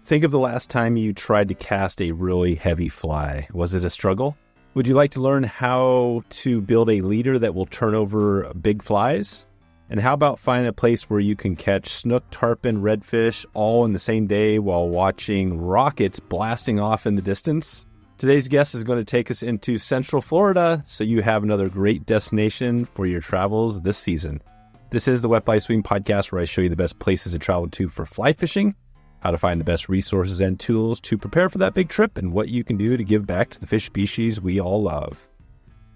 Think of the last time you tried to cast a really heavy fly. Was it a struggle? Would you like to learn how to build a leader that will turn over big flies? And how about finding a place where you can catch snook, tarpon, redfish all in the same day while watching rockets blasting off in the distance? Today's guest is going to take us into Central Florida, so you have another great destination for your travels this season. This is the Wet Fly Swing podcast, where I show you the best places to travel to for fly fishing, how to find the best resources and tools to prepare for that big trip, and what you can do to give back to the fish species we all love.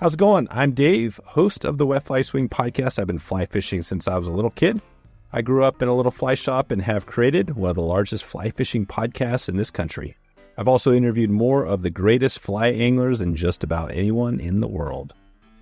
How's it going? I'm Dave, host of the Wet Fly Swing podcast. I've been fly fishing since I was a little kid. I grew up in a little fly shop and have created one of the largest fly fishing podcasts in this country. I've also interviewed more of the greatest fly anglers than just about anyone in the world.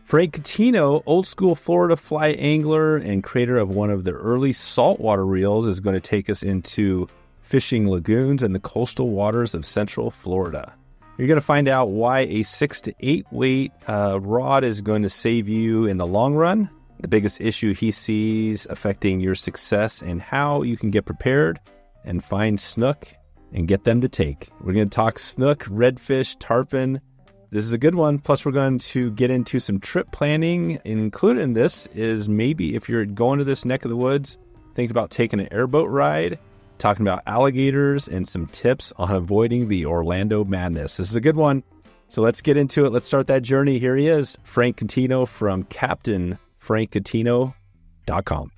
Frank Catino, old school Florida fly angler and creator of one of the early saltwater reels, is going to take us into fishing lagoons in the coastal waters of Central Florida. You're going to find out why a 6 to 8 weight rod is going to save you in the long run, the biggest issue he sees affecting your success, and how you can get prepared and find snook and get them to take. We're going to talk snook, redfish, tarpon. This is a good one. Plus, we're going to get into some trip planning. And included in this is maybe if you're going to this neck of the woods, think about taking an airboat ride, talking about alligators, and some tips on avoiding the Orlando madness. This is a good one. So let's get into it. Let's start that journey. Here he is, Frank Catino from CaptainFrankCatino.com.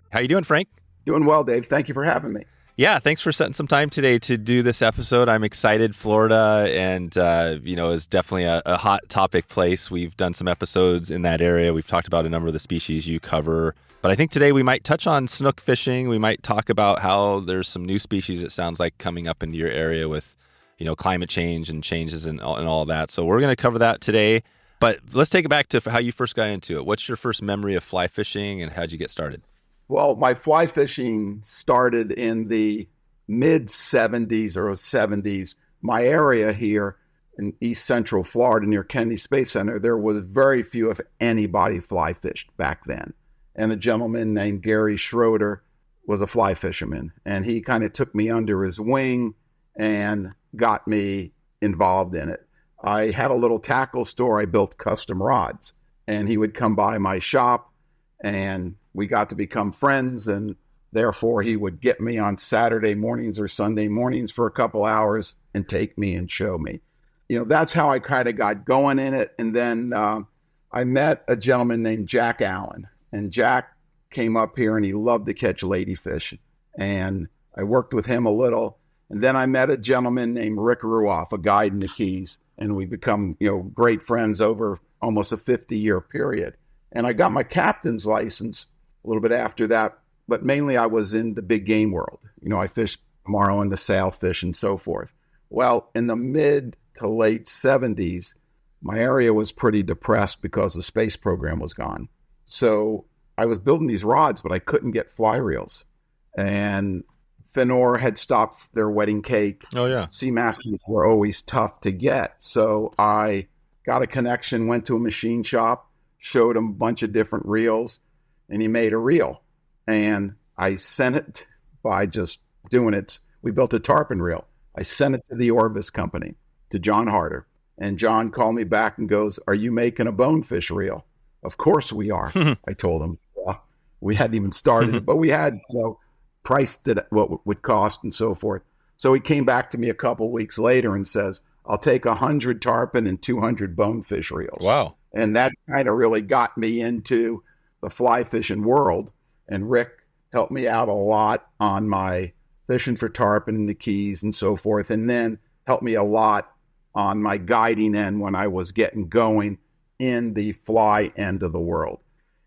How you doing, Frank? Doing well, Dave. Thank you for having me. Yeah, thanks for setting some time today to do this episode. I'm excited. Florida and, is definitely a hot topic place. We've done some episodes in that area. We've talked about a number of the species you cover. But I think today we might touch on snook fishing. We might talk about how there's some new species, it sounds like, coming up into your area with, climate change and changes and all that. So we're going to cover that today. But let's take it back to how you first got into it. What's your first memory of fly fishing and how'd you get started? Well, my fly fishing started in the mid-'70s or 70s. My area here in East Central Florida near Kennedy Space Center, there was very few, if anybody, fly fished back then. And a gentleman named Gary Schroeder was a fly fisherman. And he kind of took me under his wing and got me involved in it. I had a little tackle store. I built custom rods. And he would come by my shop, and we got to become friends, and therefore he would get me on Saturday mornings or Sunday mornings for a couple hours and take me and show me. That's how I kind of got going in it. And then I met a gentleman named Jack Allen, and Jack came up here and he loved to catch ladyfish. And I worked with him a little. And then I met a gentleman named Rick Ruoff, a guide in the Keys, and we become, great friends over almost a 50-year period. And I got my captain's license a little bit after that, but mainly I was in the big game world. I fished marlin, the sailfish, and so forth. Well, in the mid to late 70s, my area was pretty depressed because the space program was gone. So I was building these rods, but I couldn't get fly reels. And Finor had stopped their wedding cake. Oh, yeah. Seamasters were always tough to get. So I got a connection, went to a machine shop, showed him a bunch of different reels, and he made a reel. And I sent it by just doing it. We built a tarpon reel. I sent it to the Orvis company, to John Harder. And John called me back and goes, "Are you making a bonefish reel?" "Of course we are." I told him. We hadn't even started it, but we had priced it what it would cost and so forth. So he came back to me a couple weeks later and says, "I'll take 100 tarpon and 200 bonefish reels." Wow. And that kind of really got me into the fly fishing world. And Rick helped me out a lot on my fishing for tarpon in the Keys and so forth. And then helped me a lot on my guiding end when I was getting going in the fly end of the world.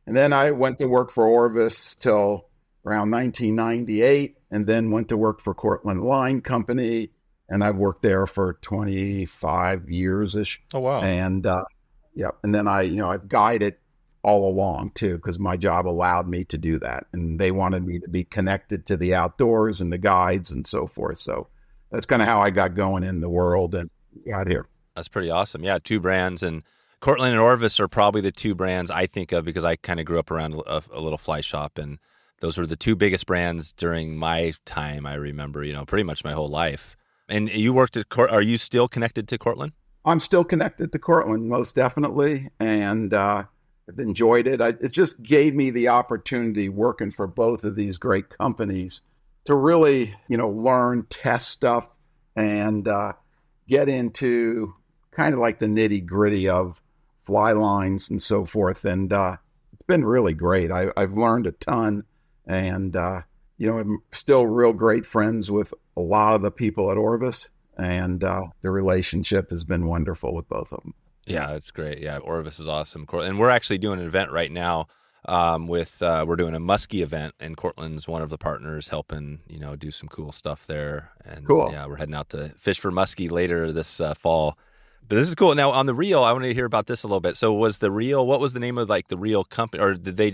And then I went to work for Orvis till around 1998, and then went to work for Cortland Line Company. And I've worked there for 25 years-ish. Oh, wow. And and then I've guided all along too, because my job allowed me to do that. And they wanted me to be connected to the outdoors and the guides and so forth. So that's kind of how I got going in the world and got here. That's pretty awesome. Yeah, two brands. And Cortland and Orvis are probably the two brands I think of because I kind of grew up around a little fly shop. And those were the two biggest brands during my time. I remember, pretty much my whole life. And you worked at are you still connected to Cortland? I'm still connected to Cortland, most definitely, and I've enjoyed it. It just gave me the opportunity working for both of these great companies to really, learn, test stuff, and get into kind of like the nitty gritty of fly lines and so forth. And it's been really great. I've learned a ton, and I'm still real great friends with a lot of the people at Orvis. And the relationship has been wonderful with both of them. Yeah, that's great. Yeah, Orvis is awesome. And we're actually doing an event right now we're doing a muskie event, and Cortland's one of the partners helping, do some cool stuff there. And cool. Yeah, we're heading out to fish for muskie later this fall. But this is cool. Now, on the reel, I wanted to hear about this a little bit. So what was the name of the reel company, or did they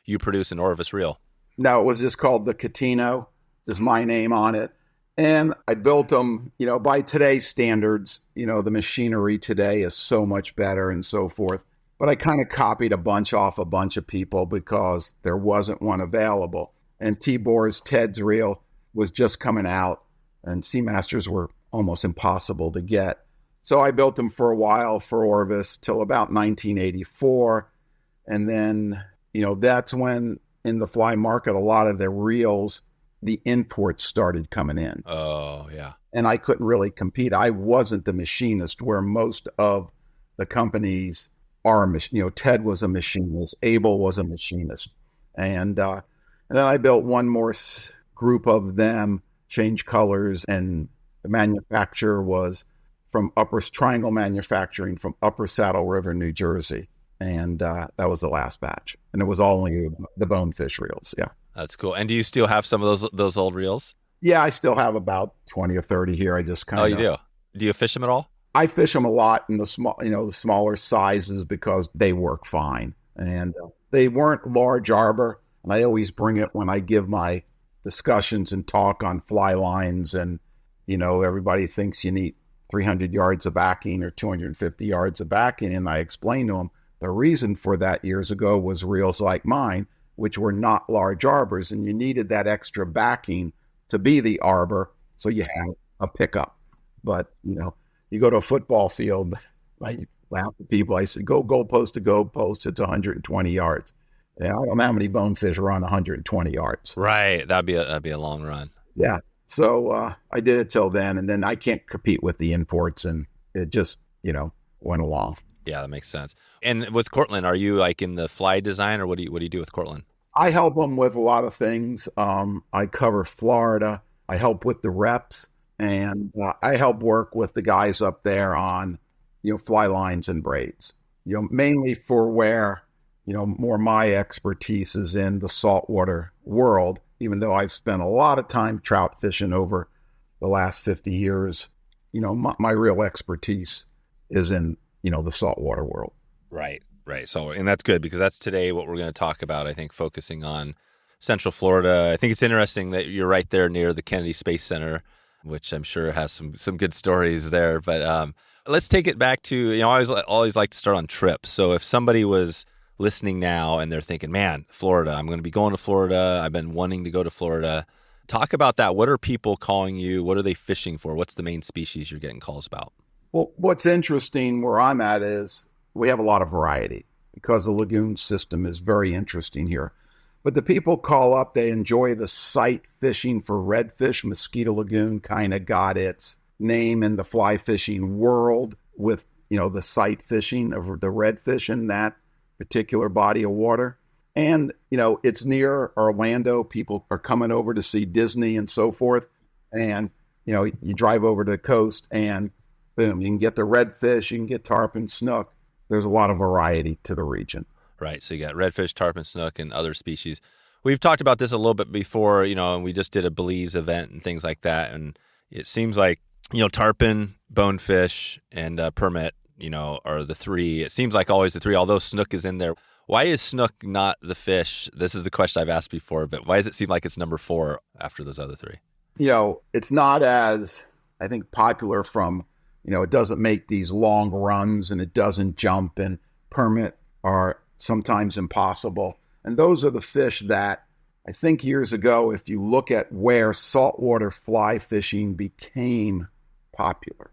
you produce an Orvis reel? No, it was just called the Catino, just my name on it. And I built them, by today's standards. The machinery today is so much better and so forth. But I kind of copied a bunch off a bunch of people because there wasn't one available. And T-Bore's Ted's reel was just coming out, and Seamasters were almost impossible to get. So I built them for a while for Orvis till about 1984. And then, that's when in the fly market, a lot of their reels, the imports started coming in. Oh, yeah. And I couldn't really compete. I wasn't the machinist where most of the companies are. Ted was a machinist. Abel was a machinist. And then I built one more group of them, changed colors, and the manufacturer was from Upper Triangle Manufacturing from Upper Saddle River, New Jersey. And that was the last batch. And it was only the bonefish reels, yeah. That's cool. And do you still have some of those old reels? Yeah, I still have about 20 or 30 here. I just kind of... Oh, you do? Do you fish them at all? I fish them a lot in the the smaller sizes because they work fine. And they weren't large arbor. And I always bring it when I give my discussions and talk on fly lines. And, everybody thinks you need 300 yards of backing or 250 yards of backing. And I explain to them the reason for that years ago was reels like mine, which were not large arbors, and you needed that extra backing to be the arbor, so you had a pickup. But, you go to a football field, I laugh at people, I said, go goalpost to goalpost, it's 120 yards. I don't know how many bonefish are on 120 yards. Right, that'd be a long run. Yeah, so I did it till then, and then I can't compete with the imports, and it just, went along. Yeah, that makes sense. And with Cortland, are you in the fly design, or what do you do with Cortland? I help them with a lot of things. I cover Florida. I help with the reps, and I help work with the guys up there on, fly lines and braids. Mainly for where, more my expertise is in the saltwater world. Even though I've spent a lot of time trout fishing over the last 50 years, my real expertise is in the saltwater world. Right. So, and that's good because that's today what we're going to talk about, I think, focusing on Central Florida. I think it's interesting that you're right there near the Kennedy Space Center, which I'm sure has some good stories there. But let's take it back to, I always like to start on trips. So if somebody was listening now and they're thinking, man, Florida, I'm going to be going to Florida. I've been wanting to go to Florida. Talk about that. What are people calling you? What are they fishing for? What's the main species you're getting calls about? Well, what's interesting where I'm at is we have a lot of variety because the lagoon system is very interesting here. But the people call up, they enjoy the sight fishing for redfish. Mosquito Lagoon kind of got its name in the fly fishing world with, the sight fishing of the redfish in that particular body of water. And, it's near Orlando. People are coming over to see Disney and so forth. And, you drive over to the coast and boom, you can get the redfish, you can get tarpon, snook. There's a lot of variety to the region. Right. So you got redfish, tarpon, snook, and other species. We've talked about this a little bit before, and we just did a Belize event and things like that. And it seems like, tarpon, bonefish, and permit, are the three. It seems like always the three, although snook is in there. Why is snook not the fish? This is the question I've asked before, but why does it seem like it's number 4 after those other three? It's not as, I think, popular from, it doesn't make these long runs and it doesn't jump, and permit are sometimes impossible. And those are the fish that I think years ago, if you look at where saltwater fly fishing became popular,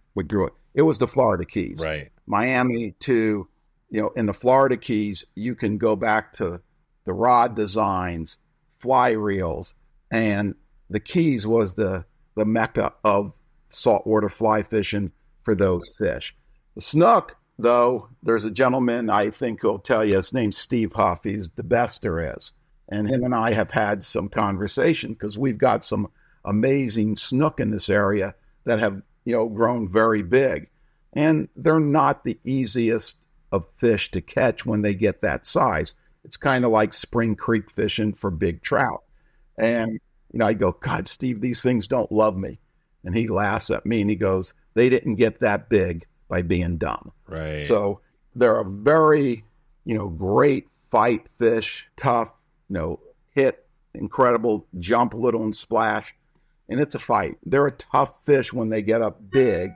it was the Florida Keys. Right. Miami to, in the Florida Keys, you can go back to the rod designs, fly reels, and the Keys was the mecca of saltwater fly fishing for those fish. The snook, though, there's a gentleman I think who'll tell you, his name's Steve Huff. He's the best there is. And him and I have had some conversation because we've got some amazing snook in this area that have, grown very big. And they're not the easiest of fish to catch when they get that size. It's kind of like spring creek fishing for big trout. And, I go, God, Steve, these things don't love me. And he laughs at me and he goes, they didn't get that big by being dumb. Right. So they're a very, great fight fish, tough, hit, incredible, jump a little and splash. And it's a fight. They're a tough fish when they get up big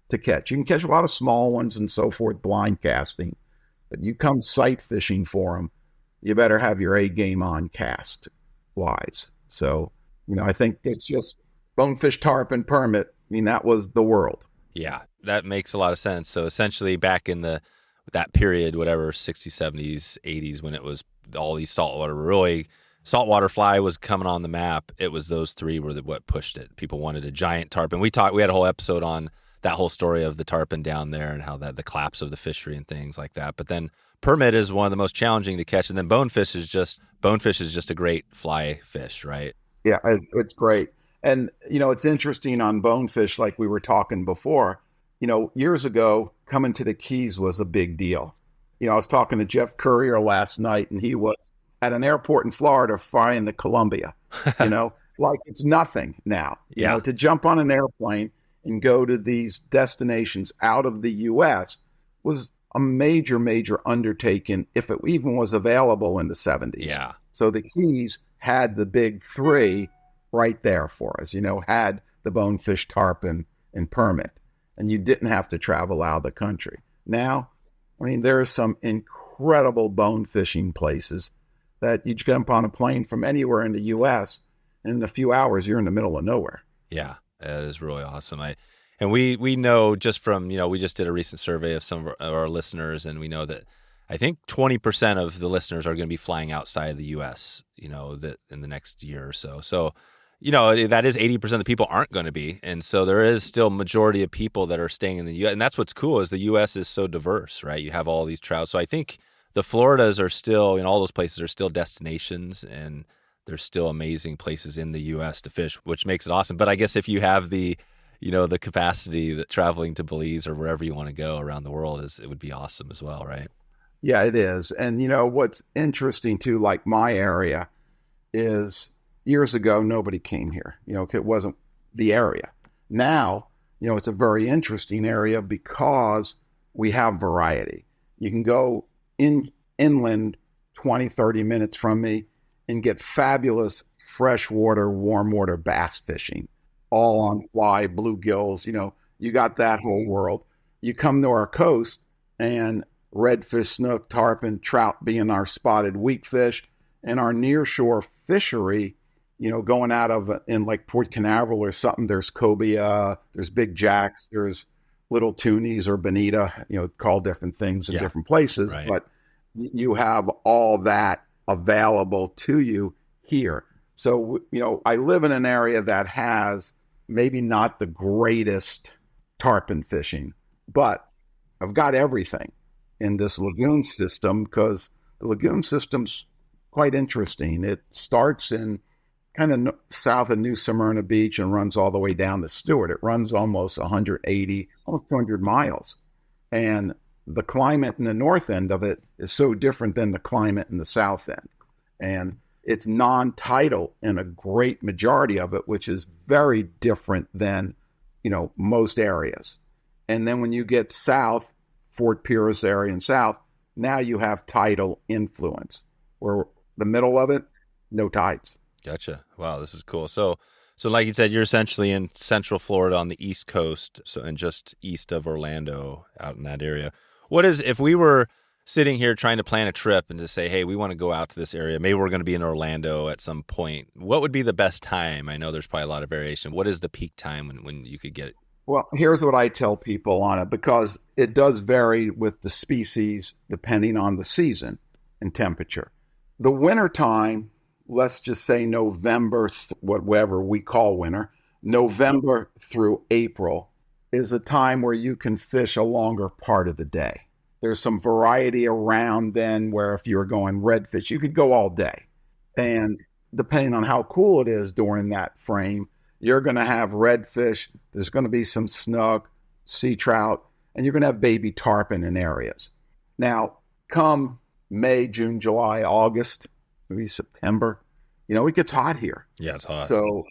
to catch. You can catch a lot of small ones and so forth, blind casting. But you come sight fishing for them, you better have your A game on cast wise. So, I think it's just bonefish, tarpon, permit. That was the world. Yeah, that makes a lot of sense. So essentially back in that period, whatever, 60s, 70s, 80s, when it was all these saltwater fly was coming on the map, it was those three were what pushed it. People wanted a giant tarpon. We had a whole episode on that whole story of the tarpon down there and how the collapse of the fishery and things like that. But then permit is one of the most challenging to catch. And then bonefish is just a great fly fish, right? Yeah, it's great. And, it's interesting on bonefish, like we were talking before, years ago, coming to the Keys was a big deal. I was talking to Jeff Courier last night, and he was at an airport in Florida flying the Columbia, like it's nothing now. Yeah. To jump on an airplane and go to these destinations out of the U.S. was a major, major undertaking if it even was available in the 70s. Yeah. So the Keys had the big three right there for us, had the bonefish, tarpon, and permit. And you didn't have to travel out of the country. Now, there are some incredible bone fishing places that you jump on a plane from anywhere in the U.S., and in a few hours, you're in the middle of nowhere. Yeah, that is really awesome. And we know just from, we just did a recent survey of some of our listeners, and we know that I think 20% of the listeners are going to be flying outside of the U.S., that in the next year or so. So, that is 80% of the people aren't going to be. And so there is still majority of people that are staying in the U.S. And that's what's cool is the U.S. is so diverse, right? You have all these trout. So I think the Floridas are still, all those places are still destinations, and there's still amazing places in the U.S. to fish, which makes it awesome. But I guess if you have the capacity that traveling to Belize or wherever you want to go around the world it would be awesome as well, right? Yeah, it is. And, what's interesting too, like my area is years ago, nobody came here, it wasn't the area. Now, it's a very interesting area because we have variety. You can go inland 20, 30 minutes from me and get fabulous freshwater, warm water bass fishing, all on fly, bluegills, you got that whole world. You come to our coast and redfish, snook, tarpon, trout being our spotted weak fish, and our nearshore fishery, going out of in like Port Canaveral or something, there's cobia, there's big jacks, there's little tunies or bonita, called different things in different places, right. But you have all that available to you here. So, I live in an area that has maybe not the greatest tarpon fishing, but I've got everything in this lagoon system because the lagoon system's quite interesting. It starts in kind of south of New Smyrna Beach and runs all the way down to Stewart. It runs almost 180, almost 200 miles. And the climate in the north end of it is so different than the climate in the south end. And it's non-tidal in a great majority of it, which is very different than, most areas. And then when you get south, Fort Pierce area and south, now you have tidal influence. Where the middle of it, no tides. Gotcha. Wow, this is cool. So like you said, you're essentially in Central Florida on the East Coast, and just east of Orlando, out in that area. What is if we were sitting here trying to plan a trip and to say, hey, we want to go out to this area. Maybe we're going to be in Orlando at some point. What would be the best time? I know there's probably a lot of variation. What is the peak time when you could get it? Well, here's what I tell people on it, because it does vary with the species depending on the season and temperature. The winter time, let's just say November, whatever we call winter, November through April is a time where you can fish a longer part of the day. There's some variety around then where if you were going redfish, you could go all day. And depending on how cool it is during that frame, you're going to have redfish, there's going to be some snook, sea trout, and you're going to have baby tarpon in areas. Now, come May, June, July, August, maybe September, it gets hot here. Yeah, it's hot. So,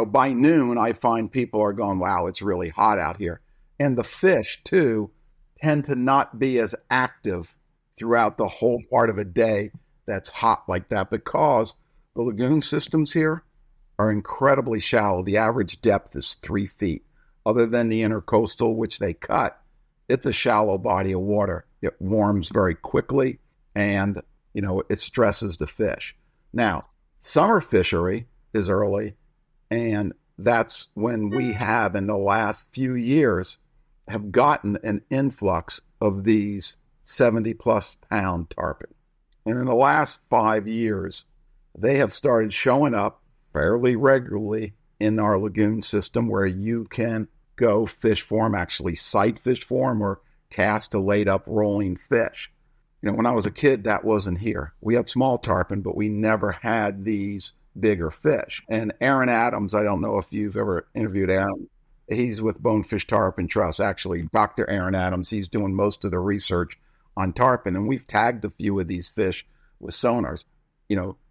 by noon, I find people are going, wow, it's really hot out here. And the fish, too, tend to not be as active throughout the whole part of a day that's hot like that, because the lagoon systems here are incredibly shallow. The average depth is 3 feet. Other than the intercoastal, which they cut, it's a shallow body of water. It warms very quickly, and, it stresses the fish. Now, summer fishery is early, and that's when we have, in the last few years, have gotten an influx of these 70-plus pound tarpon. And in the last 5 years, they have started showing up fairly regularly in our lagoon system, where you can go fish for them, actually sight fish for them, or cast a laid-up rolling fish. When I was a kid, that wasn't here. We had small tarpon, but we never had these bigger fish. And Aaron Adams, I don't know if you've ever interviewed Aaron. He's with Bonefish Tarpon Trust. Actually, Dr. Aaron Adams, he's doing most of the research on tarpon. And we've tagged a few of these fish with sonars.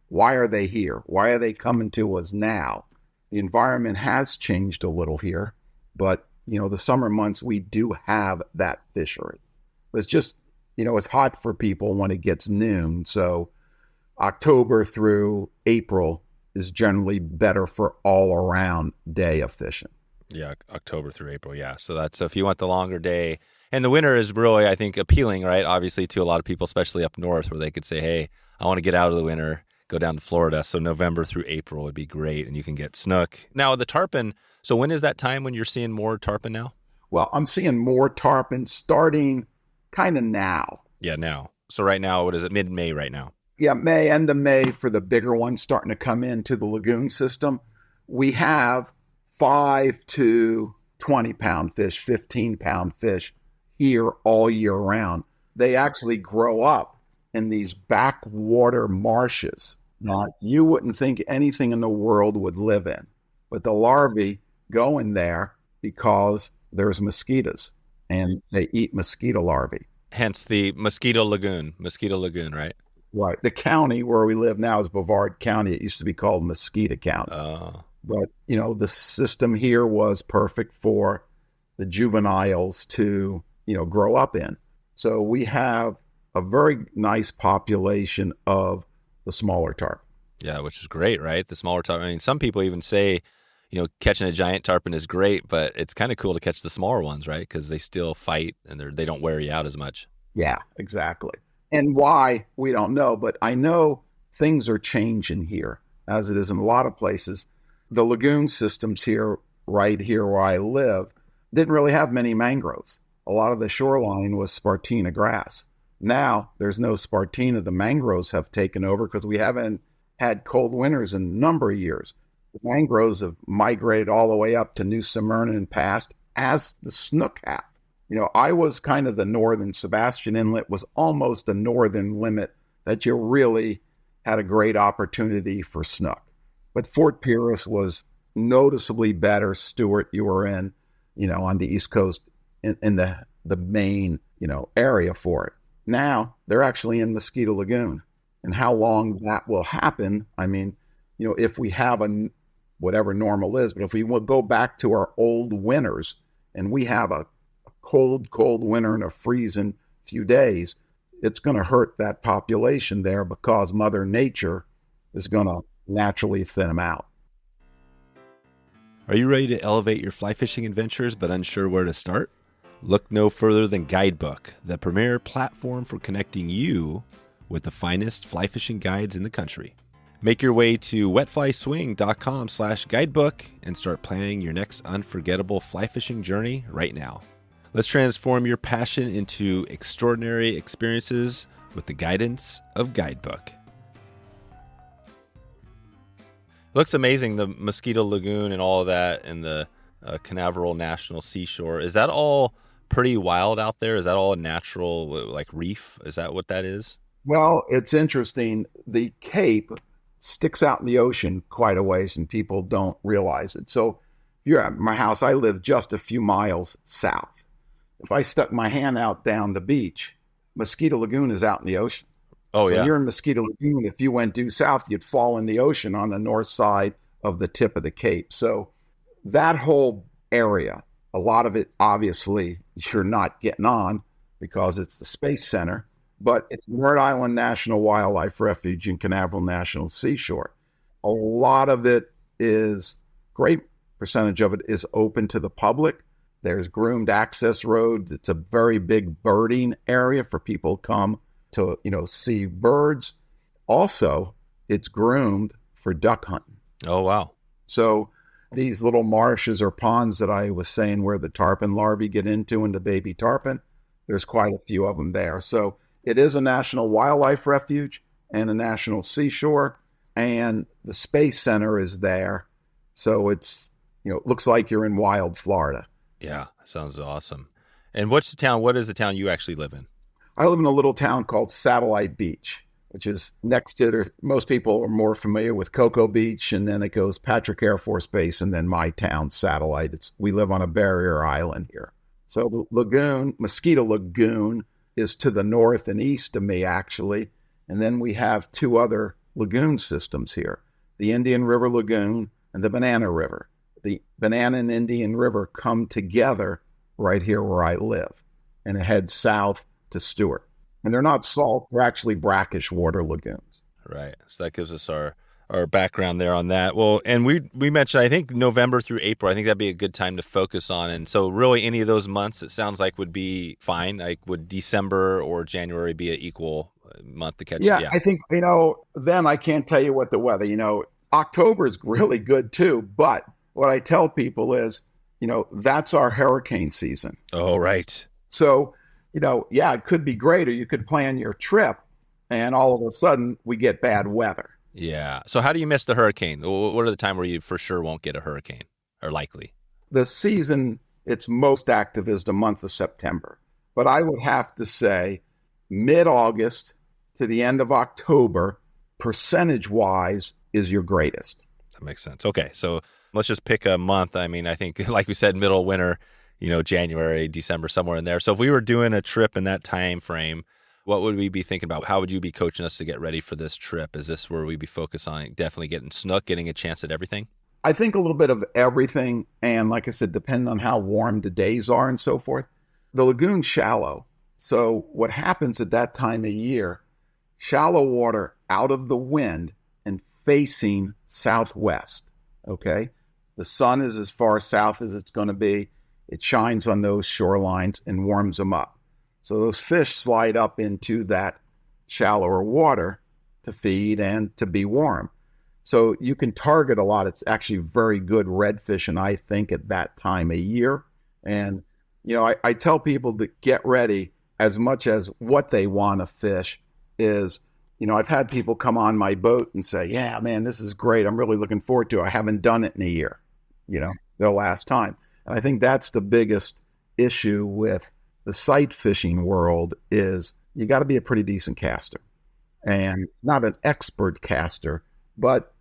Why are they here? Why are they coming to us now? The environment has changed a little here, but, the summer months, we do have that fishery. It's just, it's hot for people when it gets noon. So October through April is generally better for all around day of fishing. Yeah, October through April, yeah. So if you want the longer day, and the winter is really, I think, appealing, right? Obviously to a lot of people, especially up north, where they could say, hey, I want to get out of the winter, go down to Florida. So November through April would be great, and you can get snook. Now, the tarpon, so when is that time when you're seeing more tarpon now? Well, I'm seeing more tarpon starting kind of now. Yeah, now. So right now, what is it, mid-May right now? Yeah, May, end of May for the bigger ones starting to come into the lagoon system. We have 5 to 20-pound fish, 15-pound fish here all year round. They actually grow up in these backwater marshes. Now, you wouldn't think anything in the world would live in, but the larvae go in there because there's mosquitoes, and they eat mosquito larvae. Hence the Mosquito Lagoon, right? Right. The county where we live now is Brevard County. It used to be called Mosquito County. But, the system here was perfect for the juveniles to, grow up in. So we have a very nice population of the smaller tarpon. Yeah, which is great, right? The smaller tarpon. I mean, some people even say, catching a giant tarpon is great, but it's kind of cool to catch the smaller ones, right? Because they still fight and they don't wear you out as much. Yeah, exactly. And why, we don't know, but I know things are changing here, as it is in a lot of places. The lagoon systems here, right here where I live, didn't really have many mangroves. A lot of the shoreline was Spartina grass. Now, there's no Spartina. The mangroves have taken over because we haven't had cold winters in a number of years. The mangroves have migrated all the way up to New Smyrna and past, as the snook have. I was kind of the northern. Sebastian Inlet was almost the northern limit that you really had a great opportunity for snook. But Fort Pierce was noticeably better. Stewart, you were in, on the East Coast in the main, area for it. Now they're actually in Mosquito Lagoon. And how long that will happen, I mean, if we have whatever normal is, but if we will go back to our old winters and we have a cold winter and a freezing few days, it's going to hurt that population there because Mother Nature is going to naturally thin them out. Are you ready to elevate your fly fishing adventures but unsure where to start? Look no further than Guidebook, the premier platform for connecting you with the finest fly fishing guides in the country. Make your way to wetflyswing.com/guidebook and start planning your next unforgettable fly fishing journey right now. Let's transform your passion into extraordinary experiences with the guidance of Guidebook. Looks amazing, the Mosquito Lagoon and all of that, and the Canaveral National Seashore. Is that all pretty wild out there? Is that all natural, like reef? Is that what that is? Well, it's interesting. The Cape sticks out in the ocean quite a ways, and people don't realize it. So if you're at my house, I live just a few miles south. If I stuck my hand out down the beach, Mosquito Lagoon is out in the ocean. Oh, so yeah. You're in Mosquito Lagoon. If you went due south, you'd fall in the ocean on the north side of the tip of the Cape. So that whole area, a lot of it, obviously, you're not getting on because it's the Space Center, but it's Rhode Island National Wildlife Refuge and Canaveral National Seashore. A lot of it is, great percentage of it is open to the public. There's groomed access roads. It's a very big birding area for people to come to, see birds. Also, it's groomed for duck hunting. Oh, wow. So these little marshes or ponds that I was saying where the tarpon larvae get into and the baby tarpon, there's quite a few of them there. So it is a national wildlife refuge and a national seashore, and the Space Center is there. So it's, it looks like you're in wild Florida. Yeah, sounds awesome. And what is the town you actually live in? I live in a little town called Satellite Beach, which is next to, most people are more familiar with Cocoa Beach, and then it goes Patrick Air Force Base, and then my town, Satellite. We live on a barrier island here. So the lagoon, Mosquito Lagoon, is to the north and east of me, actually. And then we have two other lagoon systems here, the Indian River Lagoon and the Banana River. The Banana and Indian River come together right here where I live, and it heads south to Stewart. And they're not salt, they're actually brackish water lagoons. Right. So that gives us our background there on that. Well, and we mentioned, I think, November through April. I think that'd be a good time to focus on. And so really any of those months, it sounds like, would be fine. Like, would December or January be an equal month to catch? Yeah, I think, then I can't tell you what the weather, October is really good too. But what I tell people is, that's our hurricane season. Oh, right. So, it could be great, or you could plan your trip and all of a sudden we get bad weather. Yeah. So how do you miss the hurricane? What are the time where you for sure won't get a hurricane, or likely? The season it's most active is the month of September. But I would have to say mid-August to the end of October, percentage-wise, is your greatest. That makes sense. Okay. So let's just pick a month. I mean, I think, like we said, middle winter, January, December, somewhere in there. So if we were doing a trip in that time frame, what would we be thinking about? How would you be coaching us to get ready for this trip? Is this where we'd be focused on definitely getting snook, getting a chance at everything? I think a little bit of everything. And like I said, depending on how warm the days are and so forth. The lagoon's shallow. So what happens at that time of year, shallow water out of the wind and facing southwest, okay? The sun is as far south as it's going to be. It shines on those shorelines and warms them up. So those fish slide up into that shallower water to feed and to be warm. So you can target a lot. It's actually very good redfish, and I think at that time of year. And, I tell people to get ready as much as what they want to fish is, I've had people come on my boat and say, yeah, man, this is great. I'm really looking forward to it. I haven't done it in a year, the last time. And I think that's the biggest issue with the sight fishing world is you got to be a pretty decent caster, and not an expert caster, but,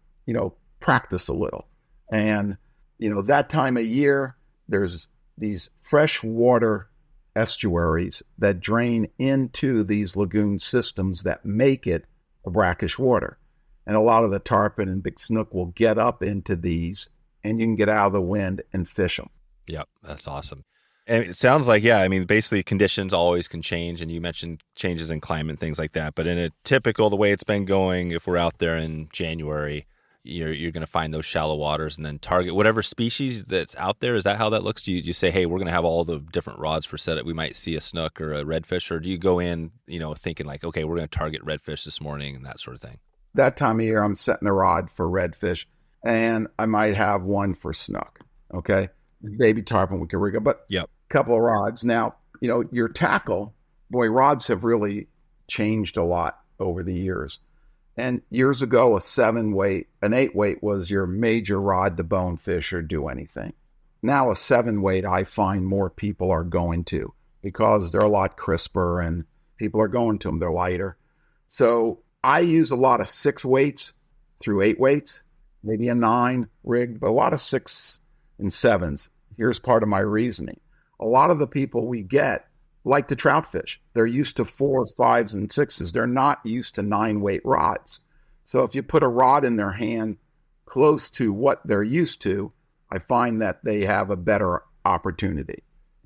practice a little. And, that time of year, there's these freshwater estuaries that drain into these lagoon systems that make it a brackish water. And a lot of the tarpon and big snook will get up into these, and you can get out of the wind and fish them. Yep, that's awesome. And it sounds like, basically conditions always can change. And you mentioned changes in climate, things like that. But in a typical, the way it's been going, if we're out there in January, you're going to find those shallow waters and then target whatever species that's out there. Is that how that looks? Do you say, hey, we're going to have all the different rods for set it? We might see a snook or a redfish, or do you go in, thinking like, okay, we're going to target redfish this morning and that sort of thing? That time of year, I'm setting a rod for redfish, and I might have one for snook. Okay, baby tarpon we can rig up, but yep, a couple of rods. Now, your tackle, boy, rods have really changed a lot over the years. And years ago, a 7-weight, an 8-weight was your major rod to bone fish or do anything. Now a 7-weight, I find more people are going to, because they're a lot crisper and people are going to them. They're lighter. So I use a lot of 6 weights through 8 weights, maybe a 9 rig, but a lot of 6 and 7s. Here's part of my reasoning. A lot of the people we get like to trout fish. They're used to 4s, 5s, and 6s. They're not used to 9-weight rods. So if you put a rod in their hand close to what they're used to, I find that they have a better opportunity.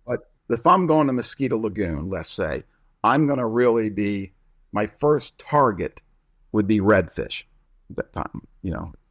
But if I'm going to Mosquito Lagoon, let's say, I'm going to really be, my first target would be redfish. That time,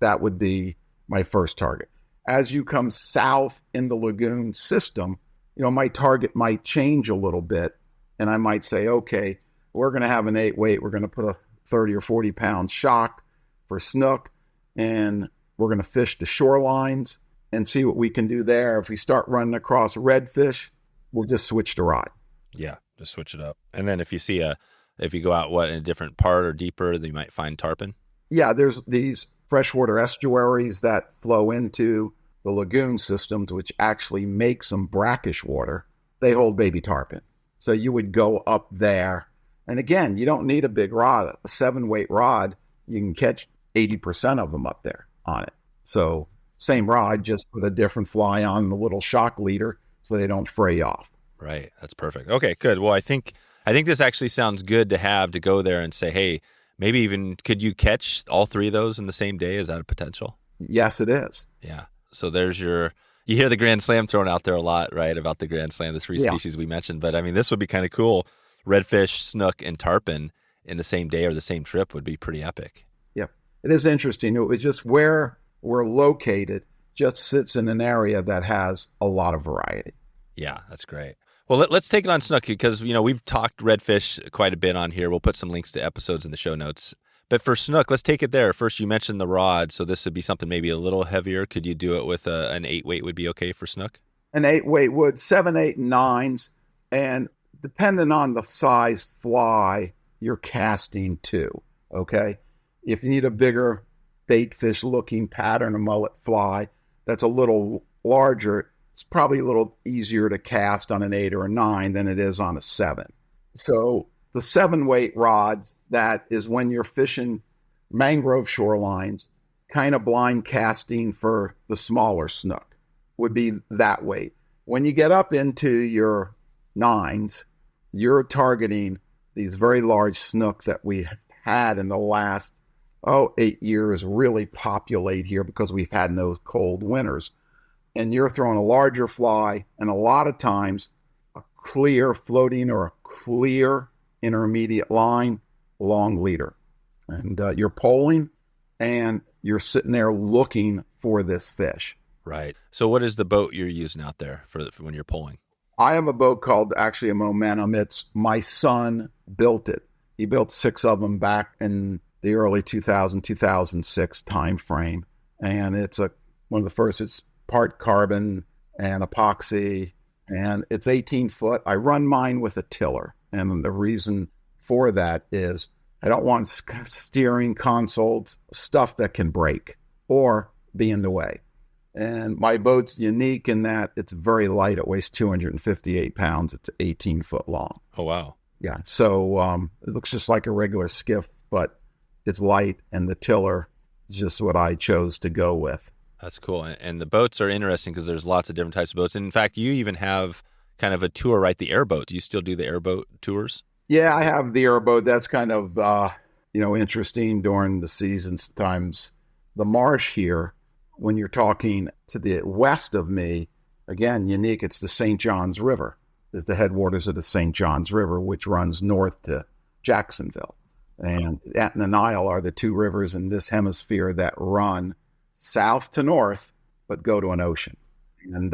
that would be my first target. As you come south in the lagoon system, my target might change a little bit, and I might say, okay, we're going to have an 8-weight. We're going to put a 30 or 40 pound shock for snook, and we're going to fish the shorelines and see what we can do there. If we start running across redfish, we'll just switch the rod. Yeah, just switch it up. And then if you go out in a different part or deeper, then you might find tarpon. Yeah, there's these freshwater estuaries that flow into the lagoon systems, which actually make some brackish water. They hold baby tarpon. So you would go up there. And again, you don't need a big rod. A 7-weight rod, you can catch 80% of them up there on it. So same rod, just with a different fly on the little shock leader so they don't fray off. Right. That's perfect. Okay, good. Well, I think this actually sounds good to have to go there and say, hey, maybe even could you catch all 3 of those in the same day? Is that a potential? Yes, it is. Yeah. So there's you hear the Grand Slam thrown out there a lot, right? About the Grand Slam, the 3 species we mentioned. But I mean, this would be kind of cool. Redfish, snook, and tarpon in the same day or the same trip would be pretty epic. Yep. It is interesting. It was just where we're located just sits in an area that has a lot of variety. Yeah, that's great. Well, let's take it on snook because, we've talked redfish quite a bit on here. We'll put some links to episodes in the show notes. But for snook, let's take it there. First, you mentioned the rod, so this would be something maybe a little heavier. Could you do it with an 8-weight would be okay for snook? An 8-weight would, 7, 8, and 9s. And depending on the size fly you're casting to, okay? If you need a bigger baitfish looking pattern, a mullet fly that's a little larger, it's probably a little easier to cast on an 8 or a 9 than it is on a 7. So the 7-weight rods, that is when you're fishing mangrove shorelines, kind of blind casting for the smaller snook, would be that weight. When you get up into your 9s, you're targeting these very large snook that we had in the last 8 years really populate here because we've had those cold winters. And you're throwing a larger fly, and a lot of times a clear floating or a clear intermediate line, long leader. And you're poling, and you're sitting there looking for this fish. Right. So what is the boat you're using out there for when you're poling? I have a boat called actually a Momentum. It's my son built it. He built 6 of them back in the early 2006 time frame. And it's one of the first, it's part carbon and epoxy, and it's 18 foot. I run mine with a tiller. And the reason for that is I don't want steering consoles, stuff that can break or be in the way. And my boat's unique in that it's very light. It weighs 258 pounds. It's 18 foot long. Oh, wow. Yeah. So it looks just like a regular skiff, but it's light, and the tiller is just what I chose to go with. That's cool. And the boats are interesting because there's lots of different types of boats. And in fact, you even have kind of a tour, right? The airboat. Do you still do the airboat tours? Yeah, I have the airboat. That's kind of, interesting during the season times. The marsh here, when you're talking to the west of me, again, unique, it's the St. Johns River. There's the headwaters of the St. Johns River, which runs north to Jacksonville. And that and the Nile are the two rivers in this hemisphere that run south to north, but go to an ocean. And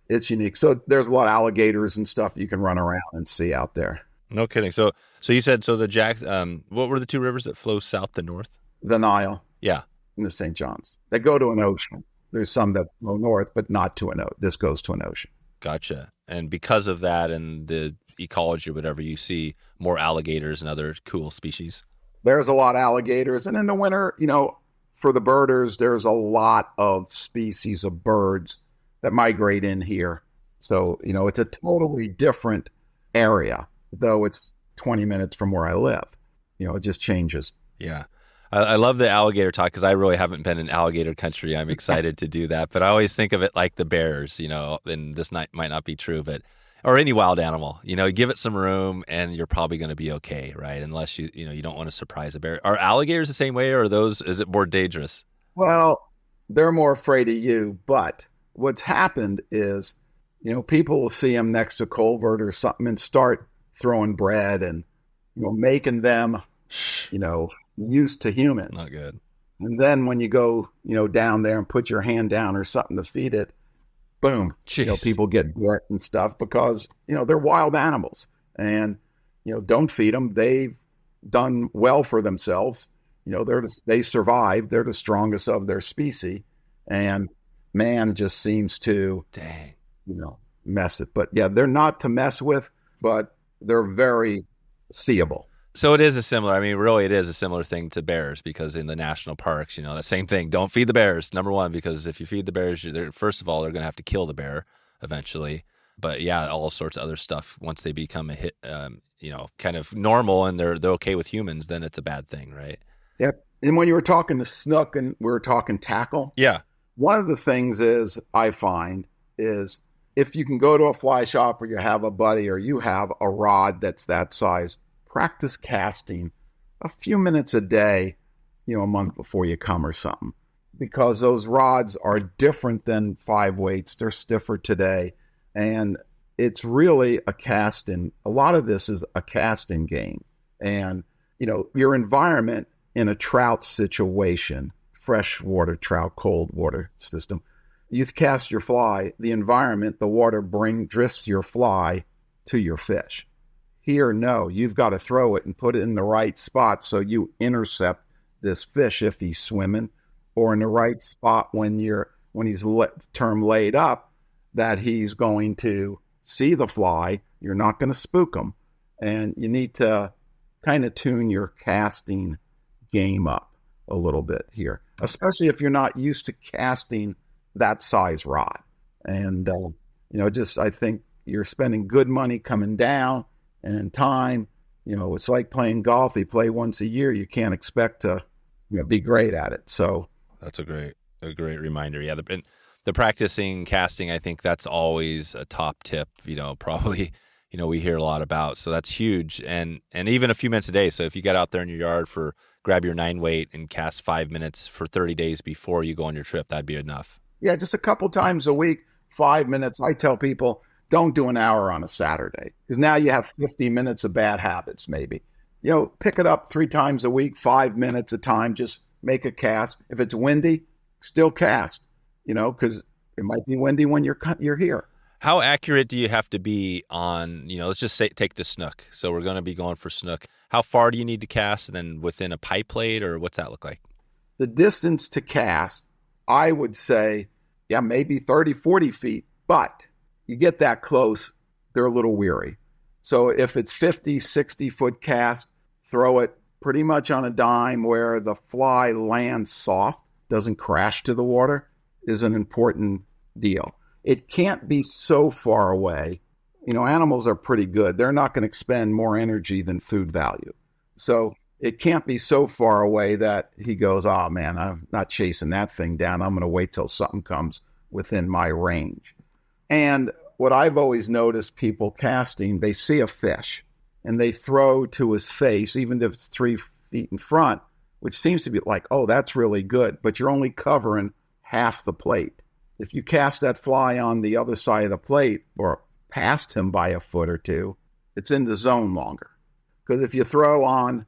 it's unique. So there's a lot of alligators and stuff you can run around and see out there. No kidding. So you said, so the what were the two rivers that flow south to north? The Nile. Yeah. And the St. John's. They go to an ocean. There's some that flow north, but not to an ocean. This goes to an ocean. Gotcha. And because of that and the ecology or whatever, you see more alligators and other cool species. There's a lot of alligators. And in the winter, for the birders, there's a lot of species of birds that migrate in here. So, it's a totally different area, though it's 20 minutes from where I live. It just changes. Yeah. I love the alligator talk because I really haven't been in alligator country. I'm excited to do that. But I always think of it like the bears, and this might not be true, or any wild animal, give it some room and you're probably going to be okay, right? Unless you don't want to surprise a bear. Are alligators the same way, or is it more dangerous? Well, they're more afraid of you. But what's happened is, people will see them next to culvert or something and start throwing bread and, making them, used to humans. Not good. And then when you go, down there and put your hand down or something to feed it, boom, people get bit and stuff because, they're wild animals and, don't feed them. They've done well for themselves. They survived. They're the strongest of their species, and man just seems to, mess it. But yeah, they're not to mess with, but they're very seeable. So it is a similar thing to bears, because in the national parks, the same thing. Don't feed the bears, number one, because if you feed the bears, first of all, they're going to have to kill the bear eventually. But yeah, all sorts of other stuff. Once they become a hit, kind of normal and they're okay with humans, then it's a bad thing, right? Yep. And when you were talking to Snook and we were talking tackle, yeah, one of the things I find is if you can go to a fly shop or you have a buddy or you have a rod that's that size, practice casting a few minutes a day, a month before you come or something, because those rods are different than 5 weights. They're stiffer today. And it's really a casting. A lot of this is a casting game. And, your environment in a trout situation, freshwater trout, cold water system, you cast your fly, the environment, the water drifts your fly to your fish. Here, no, you've got to throw it and put it in the right spot so you intercept this fish if he's swimming, or in the right spot when he's term laid up, that he's going to see the fly. You're not going to spook him. And you need to kind of tune your casting game up a little bit here, especially if you're not used to casting that size rod. And, I think you're spending good money coming down and time. It's like playing golf. You play once a year. You can't expect to be great at it. So that's a great reminder. Yeah. The practicing casting, I think that's always a top tip, probably, we hear a lot about. So that's huge. And even a few minutes a day. So if you get out there in your yard grab your 9 weight and cast 5 minutes for 30 days before you go on your trip, that'd be enough. Yeah. Just a couple times a week, 5 minutes. I tell people, don't do an hour on a Saturday, because now you have 50 minutes of bad habits, maybe. Pick it up 3 times a week, 5 minutes a time, just make a cast. If it's windy, still cast, because it might be windy when you're here. How accurate do you have to be on, let's just say, take the snook. So we're going to be going for snook. How far do you need to cast, and then within a pipe plate, or what's that look like? The distance to cast, I would say, maybe 30, 40 feet, but you get that close, they're a little weary. So if it's 50, 60-foot cast, throw it pretty much on a dime where the fly lands soft, doesn't crash to the water, is an important deal. It can't be so far away. Animals are pretty good. They're not going to expend more energy than food value. So it can't be so far away that he goes, oh man, I'm not chasing that thing down. I'm going to wait till something comes within my range. And what I've always noticed people casting, they see a fish and they throw to his face, even if it's 3 feet in front, which seems to be like, oh, that's really good, but you're only covering half the plate. If you cast that fly on the other side of the plate or past him by a foot or two, it's in the zone longer. Because if you throw on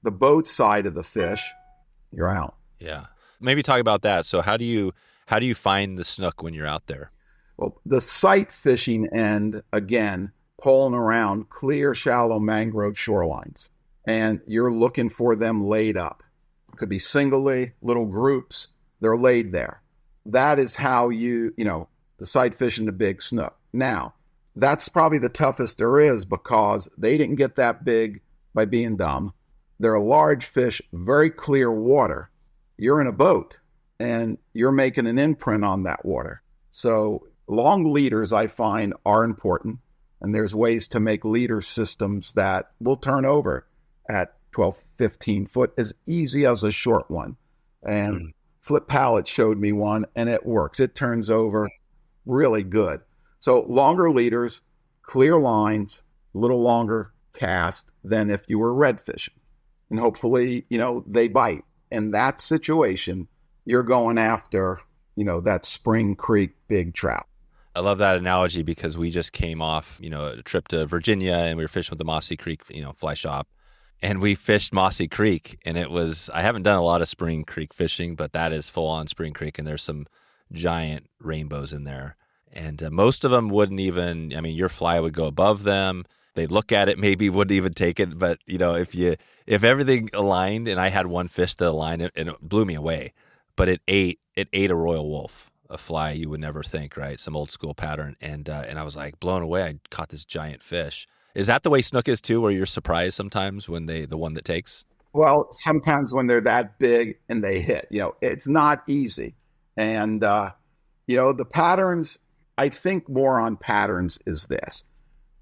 the boat side of the fish, you're out. Yeah. Maybe talk about that. So how do you find the snook when you're out there? Well, the sight fishing end, again, pulling around clear, shallow mangrove shorelines. And you're looking for them laid up. It could be singly, little groups. They're laid there. That is how the sight fishing the big snook. Now, that's probably the toughest there is because they didn't get that big by being dumb. They're a large fish, very clear water. You're in a boat and you're making an imprint on that water. So long leaders, I find, are important. And there's ways to make leader systems that will turn over at 12, 15 foot as easy as a short one. And Flip Pallet showed me one, and it works. It turns over really good. So longer leaders, clear lines, a little longer cast than if you were red fishing. And hopefully, they bite. In that situation, you're going after, that Spring Creek big trout. I love that analogy because we just came off, a trip to Virginia and we were fishing with the Mossy Creek, fly shop. And we fished Mossy Creek, and I haven't done a lot of Spring Creek fishing, but that is full on Spring Creek, and there's some giant rainbows in there. And most of them wouldn't even, your fly would go above them. They'd look at it, maybe wouldn't even take it. But, if everything aligned, and I had one fish that aligned, and it blew me away, but it ate a royal wolf, a fly you would never think, right? Some old school pattern. And I was like blown away. I caught this giant fish. Is that the way snook is too, where you're surprised sometimes when the one that takes? Well, sometimes when they're that big and they hit, it's not easy. And, the patterns, I think more on patterns is this.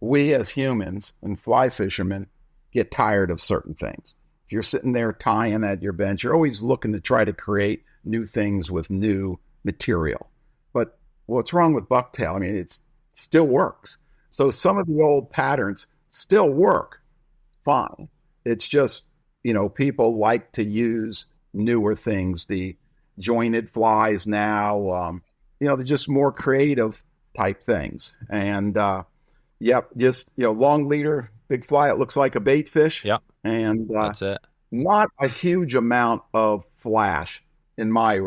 We as humans and fly fishermen get tired of certain things. If you're sitting there tying at your bench, you're always looking to try to create new things with new material. But what's wrong with bucktail? It still works. So some of the old patterns still work fine. It's just, people like to use newer things, the jointed flies now, they're just more creative type things. And, long leader, big fly. It looks like a baitfish. Yep. And that's it. Not a huge amount of flash in my,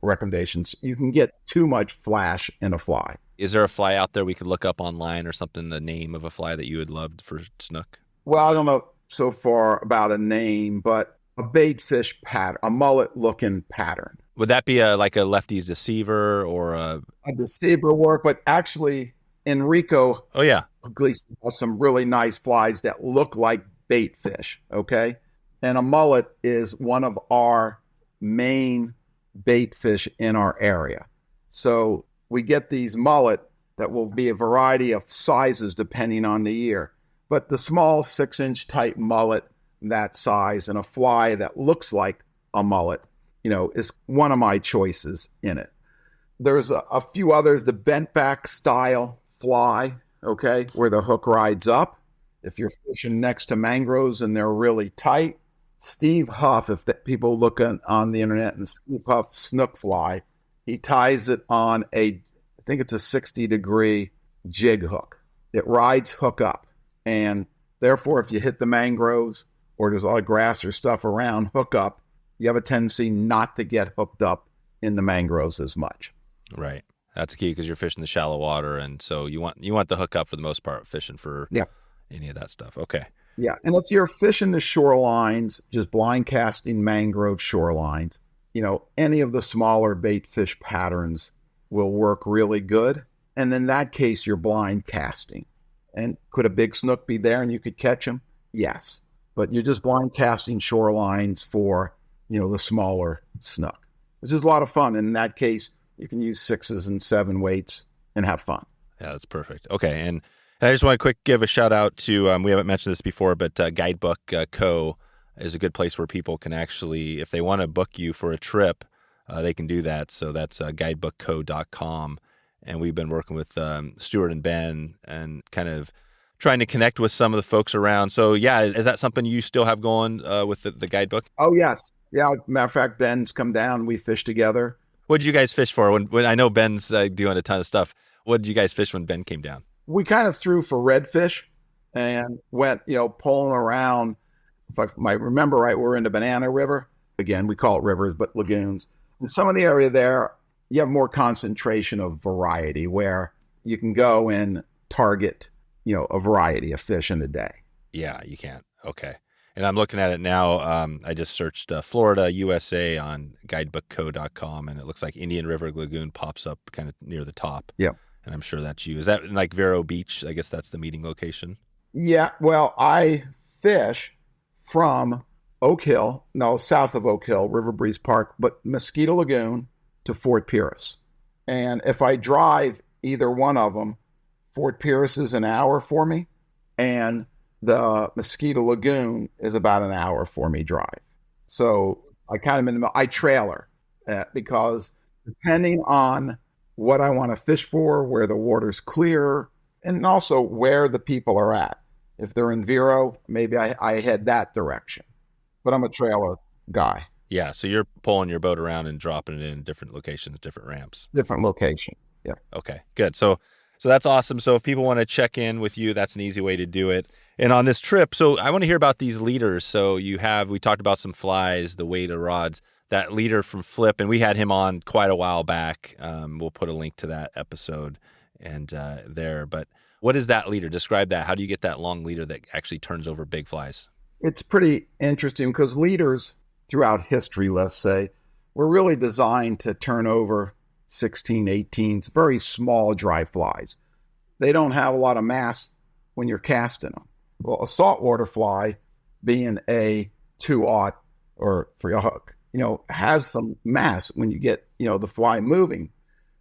recommendations. You can get too much flash in a fly. Is there a fly out there we could look up online or something, the name of a fly that you would love for snook? Well, I don't know so far about a name, but a baitfish pattern, a mullet-looking pattern. Would that be like a lefty's deceiver or a deceiver work? But actually, Enrico Puglisi has some really nice flies that look like baitfish, okay? And a mullet is one of our main baitfish in our area. So we get these mullet that will be a variety of sizes depending on the year. But the small 6-inch type mullet, that size, and a fly that looks like a mullet, is one of my choices in it. There's a few others, the bent back style fly, okay, where the hook rides up. If you're fishing next to mangroves and they're really tight, Steve Huff, if people look on the internet, and Steve Huff snook fly, he ties it on I think it's a 60-degree jig hook. It rides hook up. And therefore, if you hit the mangroves or there's a lot of grass or stuff around, hook up, you have a tendency not to get hooked up in the mangroves as much. Right. That's key because you're fishing the shallow water. And so you want the hook up for the most part, fishing for any of that stuff. Okay. Yeah. And if you're fishing the shorelines, just blind casting mangrove shorelines, any of the smaller bait fish patterns will work really good. And in that case, you're blind casting. And could a big snook be there and you could catch them? Yes. But you're just blind casting shorelines for, the smaller snook. This is a lot of fun. And in that case, you can use 6s and 7 weights and have fun. Yeah, that's perfect. Okay. And I just want to give a shout out to, we haven't mentioned this before, but Guidebook Co. is a good place where people can actually, if they want to book you for a trip, they can do that. So that's guidebookco.com. And we've been working with Stuart and Ben and kind of trying to connect with some of the folks around. So, yeah, is that something you still have going with the guidebook? Oh, yes. Yeah, matter of fact, Ben's come down. We fish together. What did you guys fish for? When I know Ben's doing a ton of stuff. What did you guys fish when Ben came down? We kind of threw for redfish and went, pulling around if I remember right, we're in the Banana River. Again, we call it rivers, but lagoons. In some of the area there, you have more concentration of variety where you can go and target, a variety of fish in a day. Yeah, you can. Okay. And I'm looking at it now. I just searched Florida, USA on guidebookco.com, and it looks like Indian River Lagoon pops up kind of near the top. Yeah. And I'm sure that's you. Is that like Vero Beach? I guess that's the meeting location. Yeah. Well, I fish from south of Oak Hill, River Breeze Park, but Mosquito Lagoon to Fort Pierce. And if I drive either one of them, Fort Pierce is an hour for me, and the Mosquito Lagoon is about an hour for me drive. So I trailer because depending on what I want to fish for, where the water's clear, and also where the people are at. If they're in Vero, maybe I head that direction. But I'm a trailer guy. Yeah, so you're pulling your boat around and dropping it in different locations, different ramps. Different location. Yeah. Okay, good. So that's awesome. So if people want to check in with you, that's an easy way to do it. And on this trip, so I want to hear about these leaders. So we talked about some flies, the weight of rods, that leader from Flip, and we had him on quite a while back. We'll put a link to that episode and there. But what is that leader? Describe that. How do you get that long leader that actually turns over big flies? It's pretty interesting because leaders throughout history, let's say, were really designed to turn over 16, 18s, very small dry flies. They don't have a lot of mass when you're casting them. Well, a saltwater fly, being a 2/0 or for a hook, has some mass when you get, the fly moving.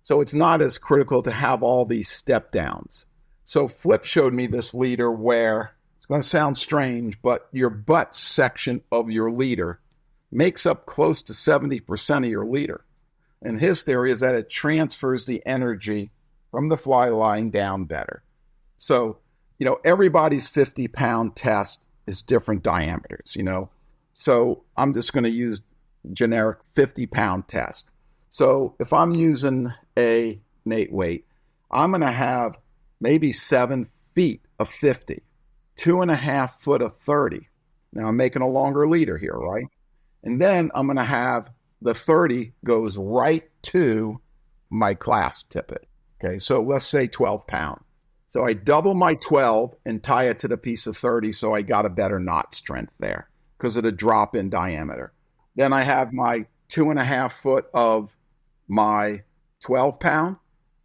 So it's not as critical to have all these step downs. So Flip showed me this leader where, it's going to sound strange, but your butt section of your leader makes up close to 70% of your leader. And his theory is that it transfers the energy from the fly line down better. So, everybody's 50-pound test is different diameters, So I'm just going to use generic 50-pound test. So if I'm using a Nate weight, I'm going to have maybe 7 feet of 50, 2.5 foot of 30. Now I'm making a longer leader here, right? And then I'm going to have the 30 goes right to my class tippet. Okay, so let's say 12 pound. So I double my 12 and tie it to the piece of 30, so I got a better knot strength there because of the drop in diameter. Then I have my 2.5 foot of my 12 pound.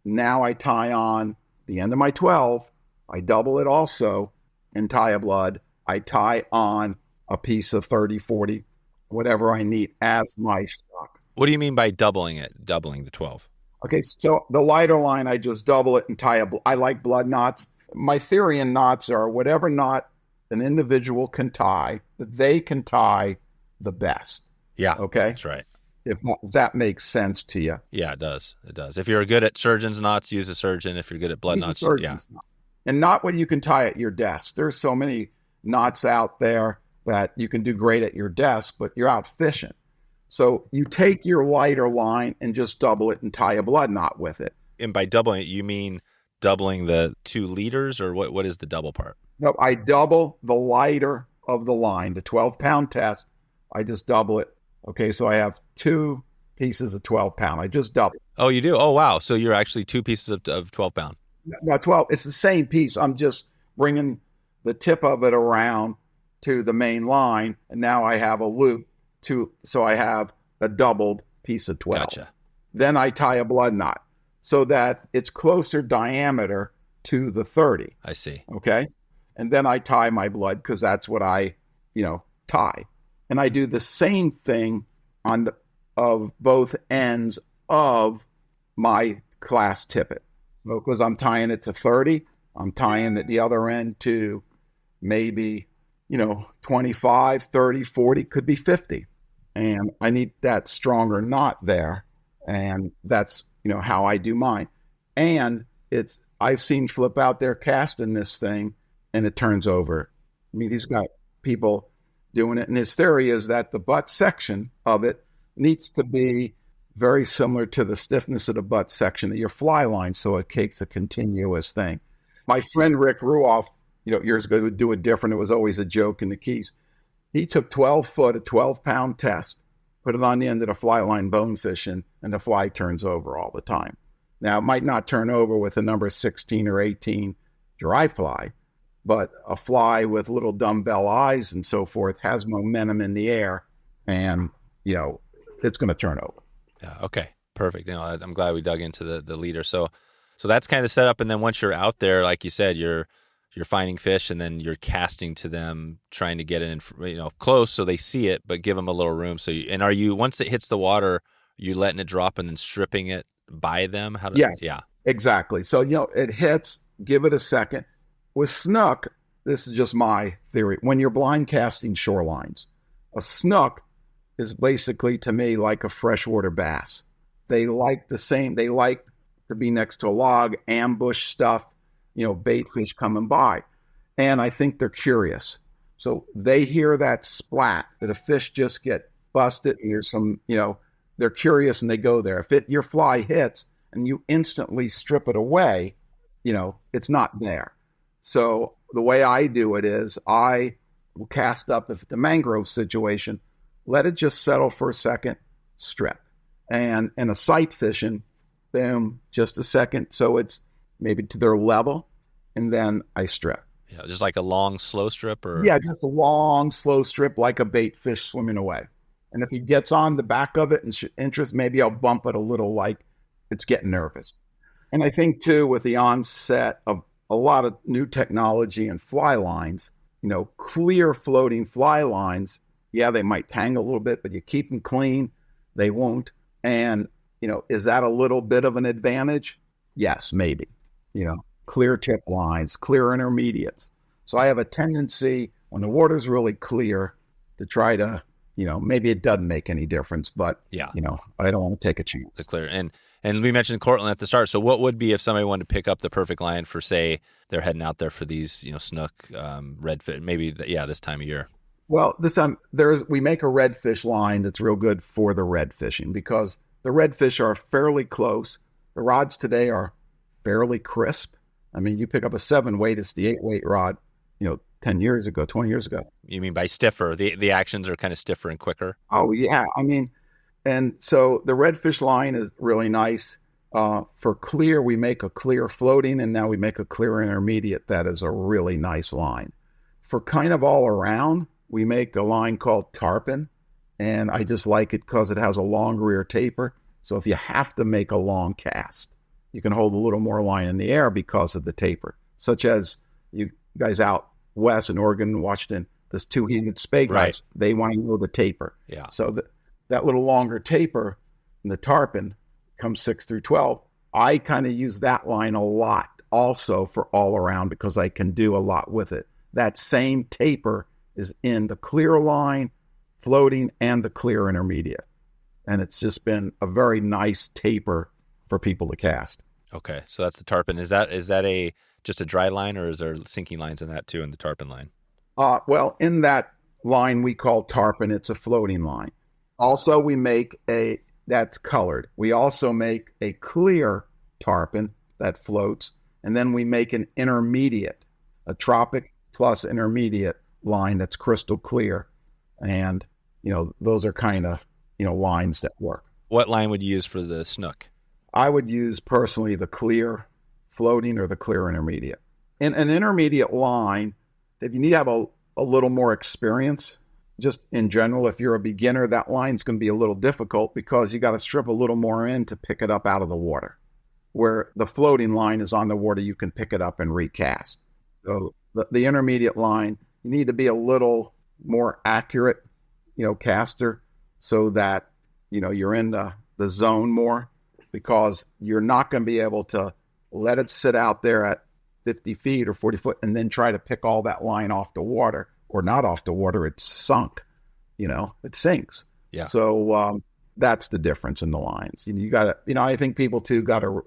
Now I tie on the end of my 12. I double it also and tie a blood. I tie on a piece of 30, 40, whatever I need as my stock. What do you mean by doubling the 12? Okay, so the lighter line, I just double it and tie I like blood knots. My theory in knots are whatever knot an individual can tie, that they can tie the best. Yeah, okay, that's right. If that makes sense to you. Yeah, it does. It does. If you're good at surgeon's knots, use a surgeon. If you're good at blood knots, yeah. Knot. And not what you can tie at your desk. There's so many knots out there that you can do great at your desk, but you're out fishing. So you take your lighter line and just double it and tie a blood knot with it. And by doubling it, you mean doubling the 2 liters, or what is the double part? No, I double the lighter of the line, the 12-pound test. I just double it. Okay, so I have 2 pieces of 12 pound. I just double. Oh, you do? Oh, wow. So you're actually 2 pieces of 12 pound. No, 12. It's the same piece. I'm just bringing the tip of it around to the main line, and now I have a loop. So I have a doubled piece of 12. Gotcha. Then I tie a blood knot so that it's closer diameter to the 30. I see. Okay. And then I tie my blood because that's what I, tie. And I do the same thing of both ends of my class tippet. Because I'm tying it to 30, I'm tying at the other end to maybe, 25, 30, 40, could be 50. And I need that stronger knot there. And that's, how I do mine. And I've seen Flip out there casting this thing and it turns over. I mean, he's got people doing it. And his theory is that the butt section of it needs to be very similar to the stiffness of the butt section of your fly line. So it takes a continuous thing. My friend Rick Ruoff, years ago would do it different. It was always a joke in the Keys. He took 12 foot, a 12-pound test, put it on the end of the fly line bone fishing, and the fly turns over all the time. Now, it might not turn over with a number 16 or 18 dry fly, but a fly with little dumbbell eyes and so forth has momentum in the air, and, it's going to turn over. Yeah. Okay. Perfect. I'm glad we dug into the leader. So that's kind of the setup. And then once you're out there, like you said, you're finding fish, and then you're casting to them, trying to get it in, close so they see it, but give them a little room. So, are you, once it hits the water, you letting it drop and then stripping it by them? Yes. Yeah. Exactly. So, it hits, give it a second. With snook, this is just my theory. When you're blind casting shorelines, a snook is basically, to me, like a freshwater bass. They like they like to be next to a log, ambush stuff, baitfish coming by. And I think they're curious. So they hear that splat, that a fish just get busted, and there's some, they're curious and they go there. If your fly hits and you instantly strip it away, it's not there. So the way I do it is I will cast up, if it's a mangrove situation, let it just settle for a second, strip. And in a sight fishing, boom, just a second. So it's maybe to their level, and then I strip. Yeah, just like a long, slow strip? Or Yeah, just a long, slow strip like a bait fish swimming away. And if he gets on the back of it and interest, maybe I'll bump it a little like it's getting nervous. And I think, too, with the onset of a lot of new technology and fly lines, clear floating fly lines, yeah, they might tangle a little bit, but you keep them clean, they won't. And, is that a little bit of an advantage? Yes, maybe. Clear tip lines, clear intermediates. So I have a tendency, when the water's really clear, to try to, maybe it doesn't make any difference, but, yeah, I don't want to take a chance. It's clear. And we mentioned Cortland at the start. So what would be if somebody wanted to pick up the perfect line for, say, they're heading out there for these, snook, redfish, maybe, this time of year? Well, this time we make a redfish line that's real good for the red fishing, because the redfish are fairly close. The rods today are fairly crisp. I mean, you pick up a 7-weight, it's the 8-weight rod, 10 years ago, 20 years ago. You mean by stiffer? The actions are kind of stiffer and quicker? Oh, yeah. I mean, and so the redfish line is really nice. For clear, we make a clear floating, and now we make a clear intermediate. That is a really nice line. For kind of all around, we make a line called tarpon, and I just like it because it has a long rear taper. So if you have to make a long cast, you can hold a little more line in the air because of the taper, such as you guys out west in Oregon, Washington, this two-handed spade guys, right. They want to know the taper. Yeah. So that little longer taper in the tarpon comes 6 through 12. I kind of use that line a lot also for all around because I can do a lot with it. That same taper is in the clear line, floating, and the clear intermediate. And it's just been a very nice taper for people to cast. Okay, so that's the tarpon. Is that just a dry line, or is there sinking lines in that too, in the tarpon line? Well, in that line we call tarpon, it's a floating line. Also, we make that's colored. We also make a clear tarpon that floats, and then we make an intermediate, a tropic plus intermediate line that's crystal clear. And, those are kind of, lines that work. What line would you use for the snook? I would use personally the clear floating or the clear intermediate. In an intermediate line, if you need to have a little more experience, just in general, if you're a beginner, that line's going to be a little difficult because you got to strip a little more in to pick it up out of the water. Where the floating line is on the water, you can pick it up and recast. So the intermediate line, you need to be a little more accurate, caster, so that, you're in the zone more, because you're not going to be able to let it sit out there at 50 feet or 40 foot and then try to pick all that line off the water, or not off the water. It's sunk, it sinks. Yeah. So that's the difference in the lines. You got to, I think people too got to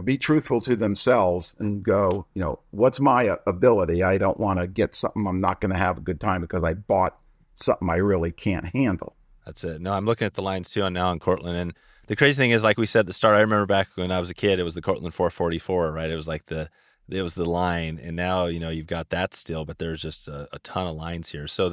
be truthful to themselves and go, what's my ability? I don't want to get something I'm not going to have a good time because I bought something I really can't handle. That's it. No, I'm looking at the lines too now in Cortland. And the crazy thing is, like we said at the start, I remember back when I was a kid, it was the Cortland 444, right? It was like it was the line. And now, you've got that still, but there's just a ton of lines here. So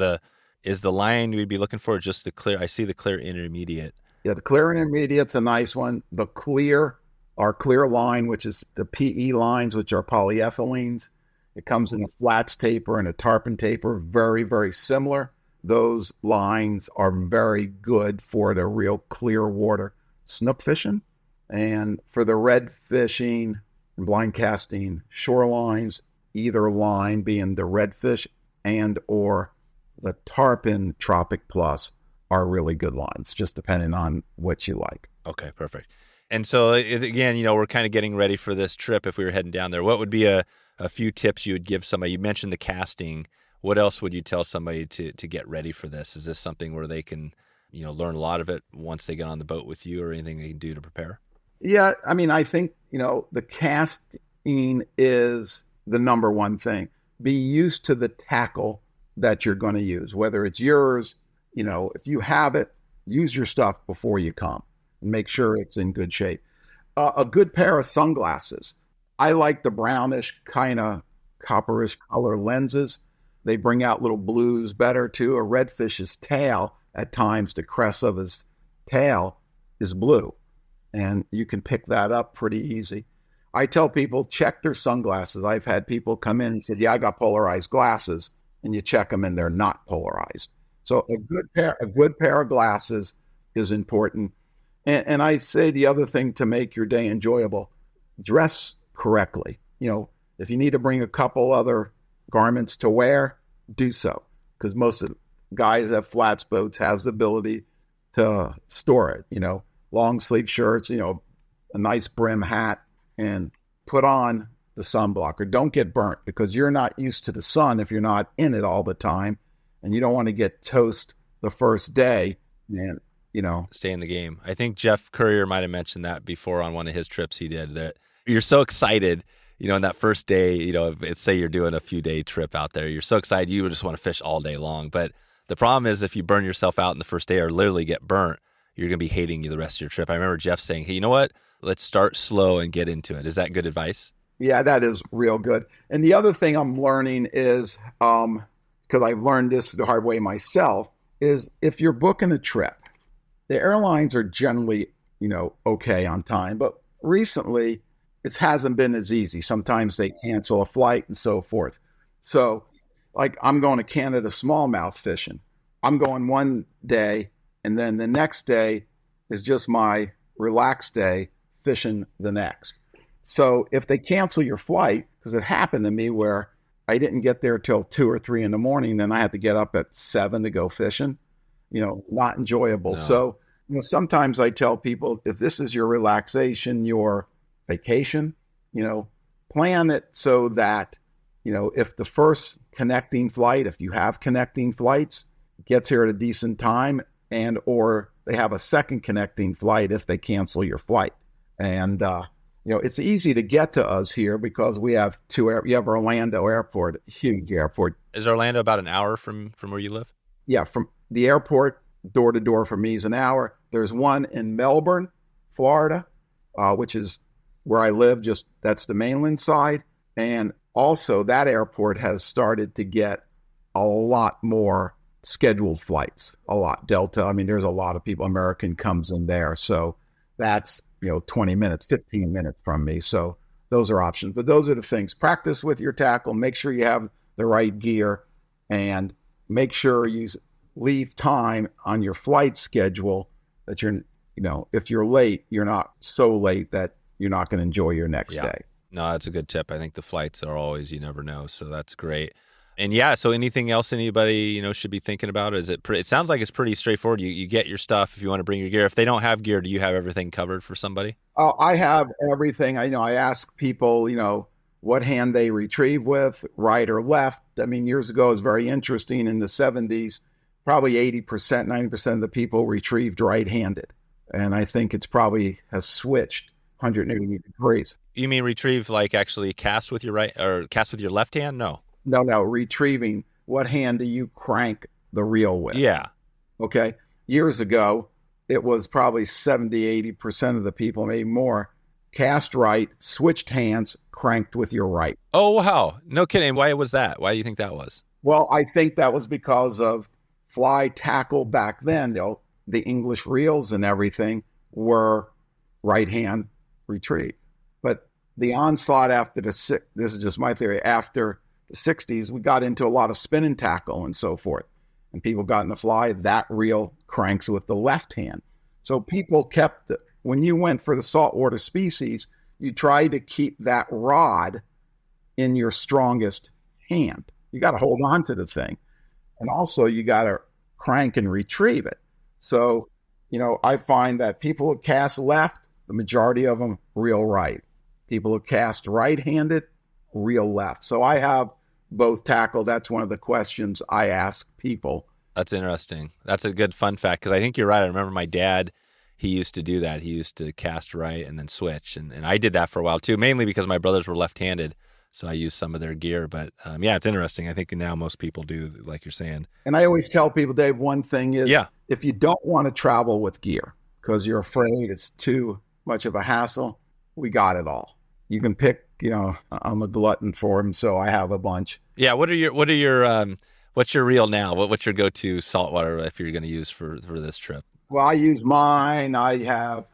Is the line we'd be looking for just the clear? I see the clear intermediate. Yeah, the clear intermediate's a nice one. The clear, our clear line, which is the PE lines, which are polyethylenes. It comes in a flats taper and a tarpon taper, very, very similar. Those lines are very good for the real clear water snook fishing. And for the red fishing and blind casting shorelines, either line being the redfish and or the tarpon Tropic Plus are really good lines, just depending on what you like. Okay, perfect. And so, again, we're kind of getting ready for this trip if we were heading down there. What would be a few tips you would give somebody? You mentioned the casting. What else would you tell somebody to get ready for this? Is this something where they can, learn a lot of it once they get on the boat with you, or anything they can do to prepare? Yeah, I mean, I think, the casting is the number one thing. Be used to the tackle that you're going to use, whether it's yours, if you have it, use your stuff before you come and make sure it's in good shape. A good pair of sunglasses. I like the brownish kind of copperish color lenses. They bring out little blues better too. A redfish's tail, at times the crest of his tail is blue, and you can pick that up pretty easy. I tell people, check their sunglasses. I've had people come in and said, yeah, I got polarized glasses, and you check them and they're not polarized. So a good pair of glasses is important. And I say the other thing to make your day enjoyable, dress correctly. If you need to bring a couple other garments to wear, do so. Because most of the guys that have flats boats has the ability to store it. Long sleeve shirts, a nice brim hat, and put on the sunblocker. Don't get burnt, because you're not used to the sun if you're not in it all the time, and you don't want to get toast the first day and, stay in the game. I think Jeff Currier might have mentioned that before on one of his trips he did, that you're so excited, in that first day, let's say you're doing a few day trip out there, you're so excited you just want to fish all day long. But the problem is, if you burn yourself out in the first day or literally get burnt, you're going to be hating the rest of your trip. I remember Jeff saying, hey, you know what? Let's start slow and get into it. Is that good advice? Yeah, that is real good. And the other thing I'm learning is, because I've learned this the hard way myself, is if you're booking a trip, the airlines are generally, okay on time. But recently, it hasn't been as easy. Sometimes they cancel a flight and so forth. So, like, I'm going to Canada smallmouth fishing. I'm going one day, and then the next day is just my relaxed day fishing the next. So if they cancel your flight, because it happened to me where I didn't get there till 2 or 3 in the morning, then I had to get up at 7 to go fishing, not enjoyable. No. So, sometimes I tell people, if this is your relaxation, your vacation, plan it so that, if the first connecting flight, if you have connecting flights, gets here at a decent time, and or they have a second connecting flight if they cancel your flight. And, it's easy to get to us here because we have you have Orlando Airport, a huge airport. Is Orlando about an hour from where you live? Yeah, from the airport, door to door for me is an hour. There's one in Melbourne, Florida, which is where I live. That's the mainland side. And also that airport has started to get a lot more scheduled flights, a lot. Delta, I mean, there's a lot of people, American comes in there. So that's, 20 minutes, 15 minutes from me. So those are options. But those are the things. Practice with your tackle. Make sure you have the right gear, and make sure you leave time on your flight schedule that you're, if you're late, you're not so late that you're not going to enjoy your next day. No, that's a good tip. I think the flights are always, you never know. So that's great. And yeah, so anything else anybody, should be thinking about? It sounds like it's pretty straightforward. You get your stuff if you want to bring your gear. If they don't have gear, do you have everything covered for somebody? I have everything. I ask people, what hand they retrieve with, right or left. I mean, years ago, it was very interesting. In the 70s, probably 80%, 90% of the people retrieved right-handed. And I think it's probably has switched 180 degrees. You mean retrieve like actually cast with your right or cast with your left hand? No, retrieving. What hand do you crank the reel with? Yeah. Okay. Years ago, it was probably 70, 80% of the people, maybe more, cast right, switched hands, cranked with your right. Oh, wow. No kidding. Why was that? Why do you think that was? Well, I think that was because of fly tackle back then, the English reels and everything were right-hand retrieve. But the onslaught after this is just my theory, after the 60s, we got into a lot of spinning tackle and so forth. And people got in the fly, that reel cranks with the left hand. So people kept, when you went for the saltwater species, you try to keep that rod in your strongest hand. You got to hold on to the thing. And also you got to crank and retrieve it. So, I find that people who cast left, the majority of them reel right. People who cast right-handed, reel left. So I have both tackle. That's one of the questions I ask people. That's interesting. That's a good fun fact, because I think you're right. I remember my dad, he used to do that. He used to cast right and then switch. And I did that for a while too, mainly because my brothers were left-handed. So I used some of their gear. But yeah, it's interesting. I think now most people do, like you're saying. And I always tell people, Dave, one thing is, if you don't want to travel with gear because you're afraid it's too much of a hassle, we got it all. You can pick, I'm a glutton for them, so I have a bunch. Yeah. What's your reel now? What's your go-to saltwater if you're going to use for this trip? Well, I use mine. I have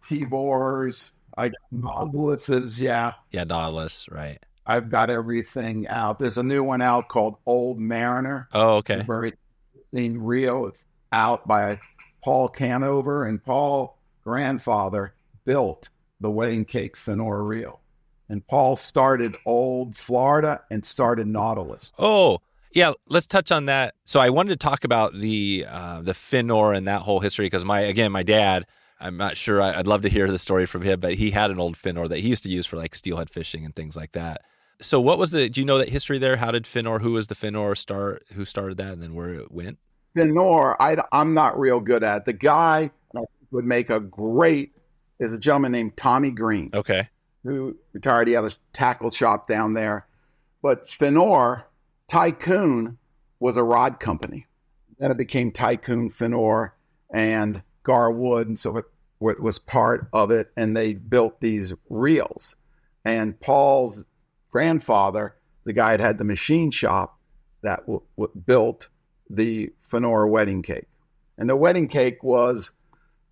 T-bores. I got Nautiluses. Yeah, Nautilus, right. I've got everything out. There's a new one out called Old Mariner. Oh, okay. It's a very interesting reel. It's out by Paul Canover, and Paul grandfather built the wedding cake Finor reel. And Paul started Old Florida and started Nautilus. Oh, yeah. Let's touch on that. So I wanted to talk about the Finor and that whole history, because my dad, I'm not sure. I'd love to hear the story from him, but he had an old Finor that he used to use for like steelhead fishing and things like that. So do you know that history there? How did Finor, who was the Finor who started that, and then where it went? Finor, I'm not real good at it. The guy I think would make is a gentleman named Tommy Green. Okay. Who retired. He had a tackle shop down there. But Finor, Tycoon was a rod company. Then it became Tycoon Finor, and Garwood, and so it was part of it, and they built these reels. And Paul's grandfather, the guy that had the machine shop that built the Finor wedding cake. And the wedding cake was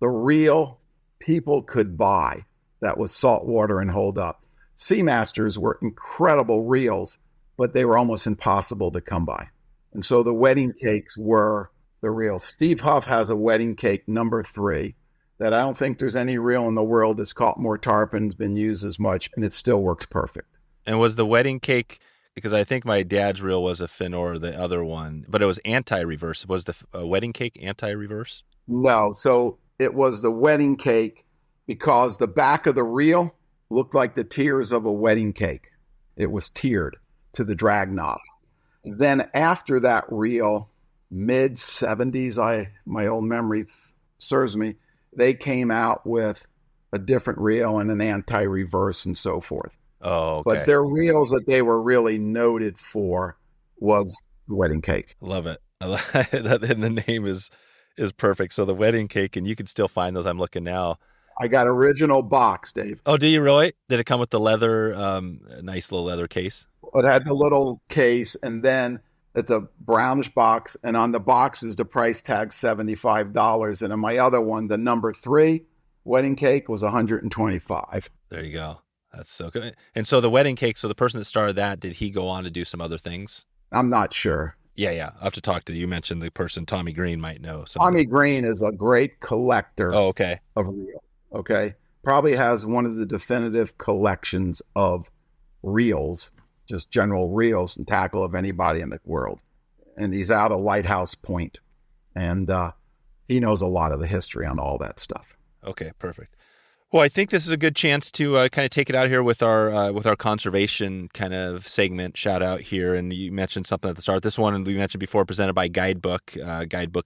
the reel people could buy that was saltwater and hold up. Seamasters were incredible reels, but they were almost impossible to come by. And so the wedding cakes were the reels. Steve Huff has a wedding cake number 3 that I don't think there's any reel in the world that's caught more tarpons, been used as much, and it still works perfect. And was the wedding cake, because I think my dad's reel was a Finor, the other one, but it was anti-reverse. Was the wedding cake anti-reverse? No. So it was the wedding cake because the back of the reel looked like the tiers of a wedding cake. It was tiered to the drag knob. Then after that reel, mid-70s, my old memory serves me, they came out with a different reel and an anti-reverse and so forth. Oh, okay. But their reels that they were really noted for was the wedding cake. Love it. And the name is perfect. So the wedding cake, and you can still find those. I'm looking now. I got original box, Dave. Oh, do you really? Did it come with the leather, nice little leather case? It had the little case, and then it's a brownish box, and on the box is the price tag $75. And in my other one, the number 3 wedding cake was $125. There you go. That's so good. And so the wedding cake, so the person that started that, did he go on to do some other things? I'm not sure. Yeah. I'll have to talk to you. You mentioned the person, Tommy Green, might know. Tommy Green is a great collector of reels. Okay. Probably has one of the definitive collections of reels, just general reels and tackle of anybody in the world. And he's out of Lighthouse Point. And he knows a lot of the history on all that stuff. Okay, perfect. Well, I think this is a good chance to kind of take it out here with our conservation kind of segment shout out here. And you mentioned something at the start. This one we mentioned before, presented by Guidebook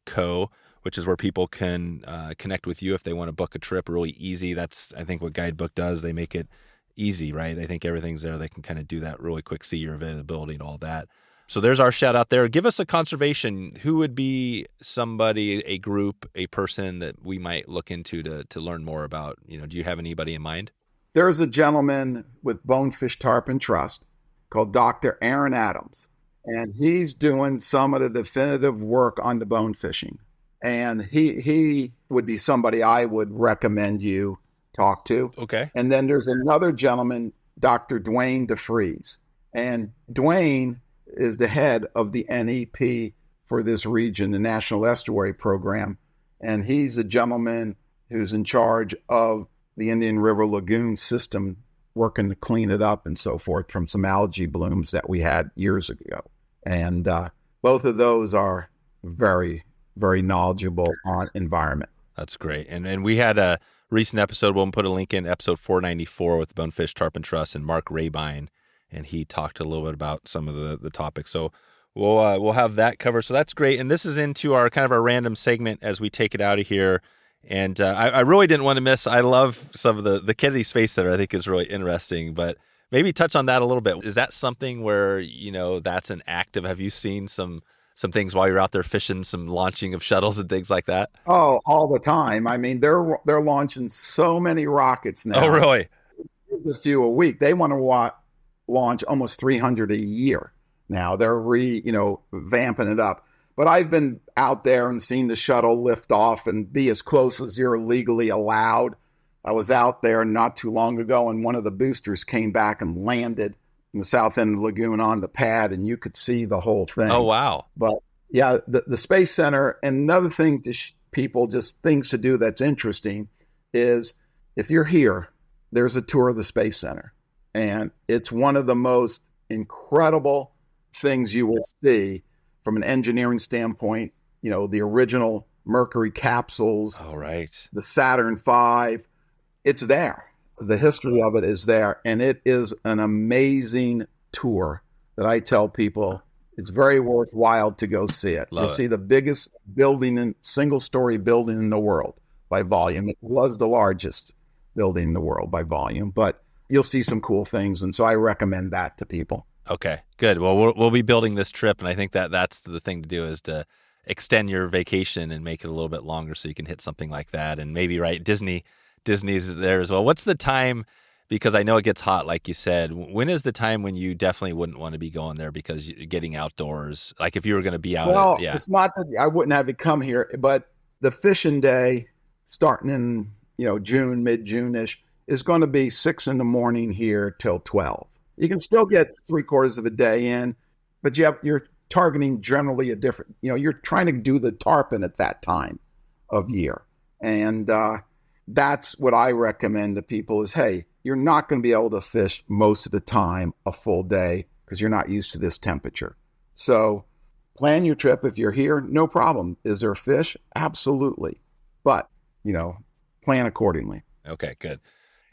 Co., which is where people can connect with you if they want to book a trip really easy. That's, I think, what Guidebook does. They make it easy, right? I think everything's there. They can kind of do that really quick, see your availability and all that. So there's our shout out there. Give us a conservation. Who would be somebody, a group, a person that we might look into to learn more about? Do you have anybody in mind? There's a gentleman with Bonefish Tarpon Trust called Dr. Aaron Adams. and he's doing some of the definitive work on the bone fishing. And he would be somebody I would recommend you talk to. Okay. And then there's another gentleman, Dr. Dwayne DeFries. And Dwayne is the head of the NEP for this region, the National Estuary Program. And he's a gentleman who's in charge of the Indian River Lagoon system, working to clean it up and so forth from some algae blooms that we had years ago. And both of those are very, very knowledgeable on environment. That's great. And we had a recent episode, we'll put a link in, episode 494 with Bonefish Tarpon Trust and Mark Rabine, and he talked a little bit about some of the topics. So we'll have that covered. So that's great. And this is into our kind of our random segment as we take it out of here. And I really didn't want to miss, I love some of the Kennedy Space Center, I think is really interesting, but maybe touch on that a little bit. Is that something where, that's an active, have you seen some things while you're out there fishing, some launching of shuttles and things like that? Oh, all the time. I mean, they're launching so many rockets now. Oh, really? Just a few a week. They want to launch almost 300 a year now. They're vamping it up. But I've been out there and seen the shuttle lift off and be as close as you're legally allowed. I was out there not too long ago, and one of the boosters came back and landed in the south end of the lagoon on the pad, and you could see the whole thing. Oh, wow. But yeah, the Space Center, and another thing to people, just things to do that's interesting, is if you're here, there's a tour of the Space Center. And it's one of the most incredible things you will see from an engineering standpoint. The original Mercury capsules, oh, right, the Saturn V, it's there. The history of it is there, and it is an amazing tour that I tell people it's very worthwhile to go see it. You'll see the biggest single-story building in the world by volume. It was the largest building in the world by volume, but you'll see some cool things, and so I recommend that to people. Okay, good. Well, we'll be building this trip, and I think that's the thing to do, is to extend your vacation and make it a little bit longer so you can hit something like that. And maybe, right, Disney's there as well. What's the time, because I know it gets hot, like you said, when is the time when you definitely wouldn't want to be going there because you're getting outdoors, like if you were going to be out? Well, it's not that I wouldn't have it come here, but the fishing day starting in, June, mid-June-ish, is going to be 6 a.m. here till 12. You can still get 3/4 of a day in, but you're targeting generally a different, you're trying to do the tarpon at that time of year. And that's what I recommend to people is, hey, you're not going to be able to fish most of the time a full day because you're not used to this temperature. So plan your trip. If you're here, no problem. Is there fish? Absolutely. But, plan accordingly. Okay, good.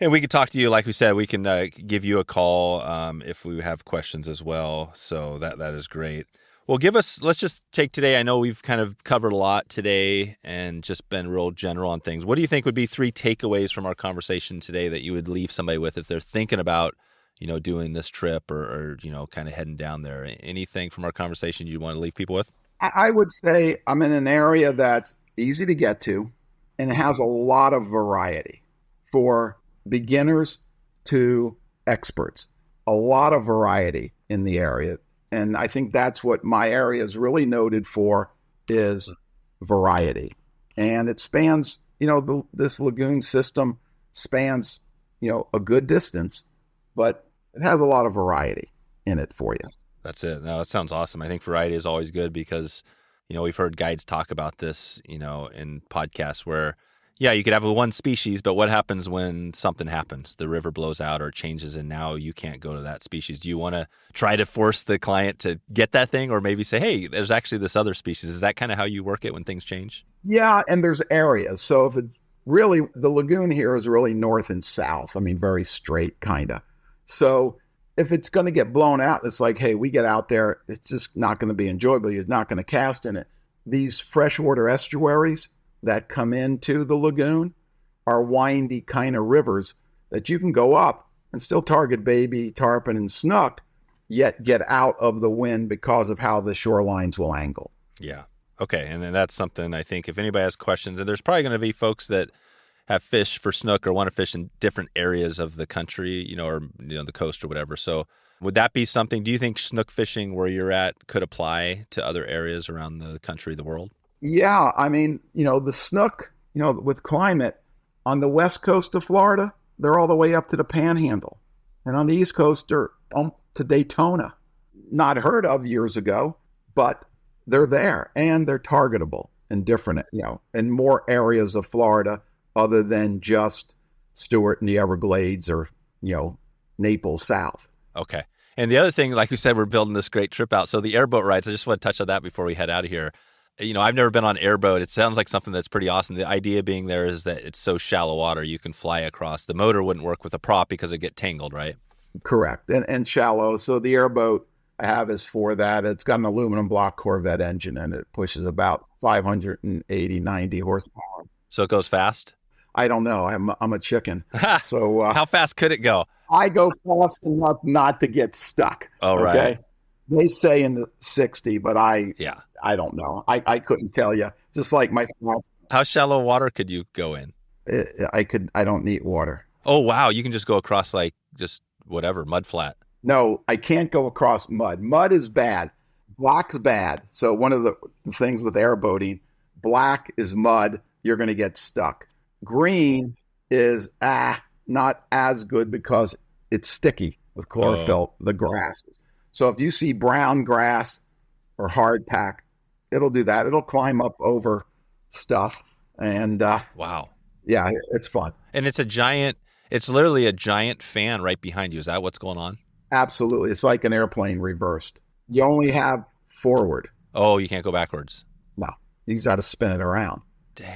And we can talk to you, like we said, we can give you a call if we have questions as well. So that is great. Well, let's just take today. I know we've kind of covered a lot today and just been real general on things. What do you think would be 3 takeaways from our conversation today that you would leave somebody with if they're thinking about, doing this trip or kind of heading down there? Anything from our conversation you want to leave people with? I would say I'm in an area that's easy to get to and it has a lot of variety for beginners to experts, a lot of variety in the area. And I think that's what my area is really noted for, is variety. And it spans, this lagoon system spans, a good distance, but it has a lot of variety in it for you. That's it. No, that sounds awesome. I think variety is always good because, we've heard guides talk about this, in podcasts where, yeah, you could have one species, but what happens when something happens? The river blows out or changes and now you can't go to that species. Do you want to try to force the client to get that thing or maybe say, hey, there's actually this other species? Is that kind of how you work it when things change? Yeah, and there's areas. So if the lagoon here is really north and south. I mean, very straight kind of. So if it's going to get blown out, it's like, hey, we get out there, it's just not going to be enjoyable. You're not going to cast in it. These freshwater estuaries that come into the lagoon are windy kind of rivers that you can go up and still target baby tarpon and snook, yet get out of the wind because of how the shorelines will angle. Yeah. Okay. And then that's something I think if anybody has questions, and there's probably going to be folks that have fish for snook or want to fish in different areas of the country, or the coast or whatever. So would that be something? Do you think snook fishing where you're at could apply to other areas around the country, the world? Yeah, I mean, the snook, with climate on the west coast of Florida, they're all the way up to the Panhandle, and on the east coast, they're to Daytona. Not heard of years ago, but they're there and they're targetable in different, in more areas of Florida other than just Stewart and the Everglades or, Naples South. Okay. And the other thing, like we said, we're building this great trip out. So the airboat rides, I just want to touch on that before we head out of here. I've never been on an airboat. It sounds like something that's pretty awesome. The idea being there is that it's so shallow water, you can fly across. The motor wouldn't work with a prop because it'd get tangled, right? Correct. And shallow. So the airboat I have is for that. It's got an aluminum block Corvette engine and it pushes about 580, 90 horsepower. So it goes fast? I don't know. I'm a chicken. So how fast could it go? I go fast enough not to get stuck. Oh, right. Okay? They say in the 60, but I don't know. I couldn't tell you. Just like my. How shallow water could you go in? I don't need water. Oh, wow. You can just go across like just whatever, mud flat. No, I can't go across mud. Mud is bad. Black's bad. So one of the things with airboating, black is mud. You're going to get stuck. Green is not as good because it's sticky with chlorophyll, the grasses. So if you see brown grass or hardtack, it'll do that. It'll climb up over stuff. And wow. Yeah, it's fun. And it's literally a giant fan right behind you. Is that what's going on? Absolutely. It's like an airplane reversed. You only have forward. Oh, you can't go backwards? No. You got to spin it around. Dang.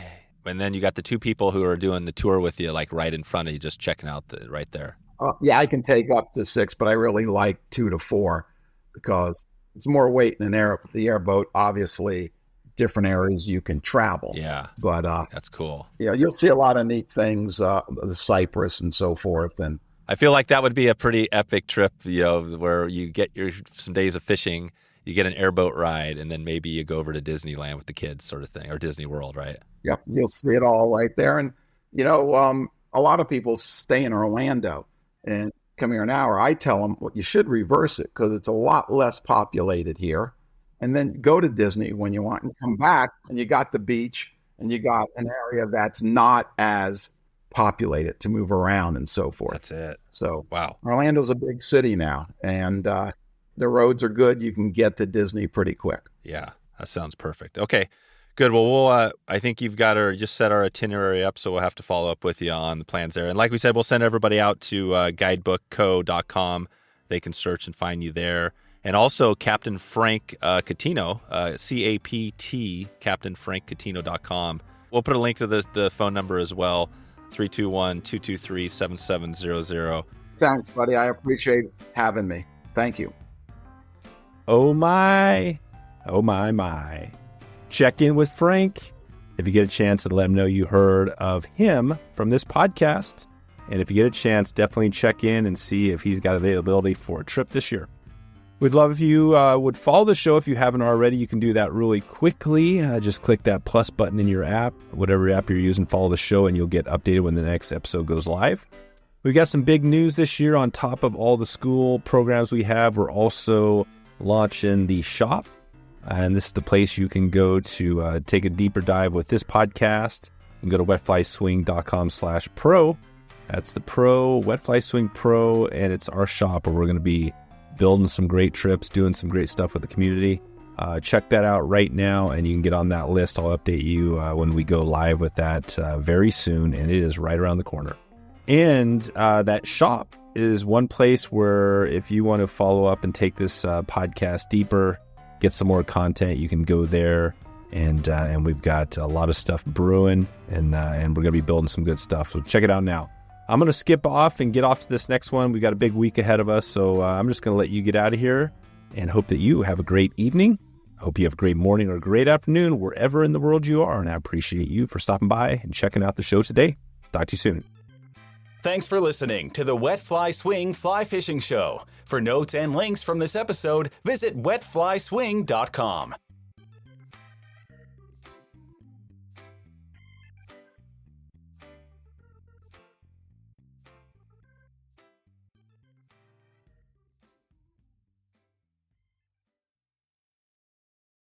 And then you got the two people who are doing the tour with you, like right in front of you, just checking out right there. Yeah, I can take up to 6, but I really like 2 to 4 because it's more weight in the airboat. Obviously, different areas you can travel. Yeah, but that's cool. Yeah, you'll see a lot of neat things, the cypress and so forth. And I feel like that would be a pretty epic trip, where you get some days of fishing, you get an airboat ride, and then maybe you go over to Disneyland with the kids, sort of thing, or Disney World, right? Yep, you'll see it all right there. And a lot of people stay in Orlando and come here an hour. I tell them, well, you should reverse it because it's a lot less populated here. And then go to Disney when you want and come back and you got the beach and you got an area that's not as populated to move around and so forth. That's it. So wow, Orlando's a big city now and the roads are good. You can get to Disney pretty quick. Yeah, that sounds perfect. Okay, good. Well, I think you've got just set our itinerary up, so we'll have to follow up with you on the plans there. And like we said, we'll send everybody out to guidebookco.com. They can search and find you there. And also Captain Frank Catino, CAPT, CaptainFrankCatino.com. We'll put a link to the phone number as well, 321-223-7700. Thanks, buddy. I appreciate having me. Thank you. Oh, my. Oh, my. Check in with Frank. If you get a chance to let him know you heard of him from this podcast. And if you get a chance, definitely check in and see if he's got availability for a trip this year. We'd love if you would follow the show. If you haven't already, you can do that really quickly. Just click that plus button in your app, whatever app you're using, follow the show, and you'll get updated when the next episode goes live. We've got some big news this year on top of all the school programs we have. We're also launching the shop, and this is the place you can go to take a deeper dive with this podcast. You can go to wetflyswing.com/pro. That's the pro, Wetfly Swing Pro, and it's our shop where we're going to be building some great trips, doing some great stuff with the community. Check that out right now, and you can get on that list. I'll update you when we go live with that very soon, and it is right around the corner. And that shop is one place where if you want to follow up and take this podcast deeper, get some more content, you can go there. And we've got a lot of stuff brewing, and we're going to be building some good stuff. So check it out now. I'm going to skip off and get off to this next one. We've got a big week ahead of us, so I'm just going to let you get out of here and hope that you have a great evening. I hope you have a great morning or a great afternoon wherever in the world you are, and I appreciate you for stopping by and checking out the show today. Talk to you soon. Thanks for listening to the Wet Fly Swing Fly Fishing Show. For notes and links from this episode, visit wetflyswing.com.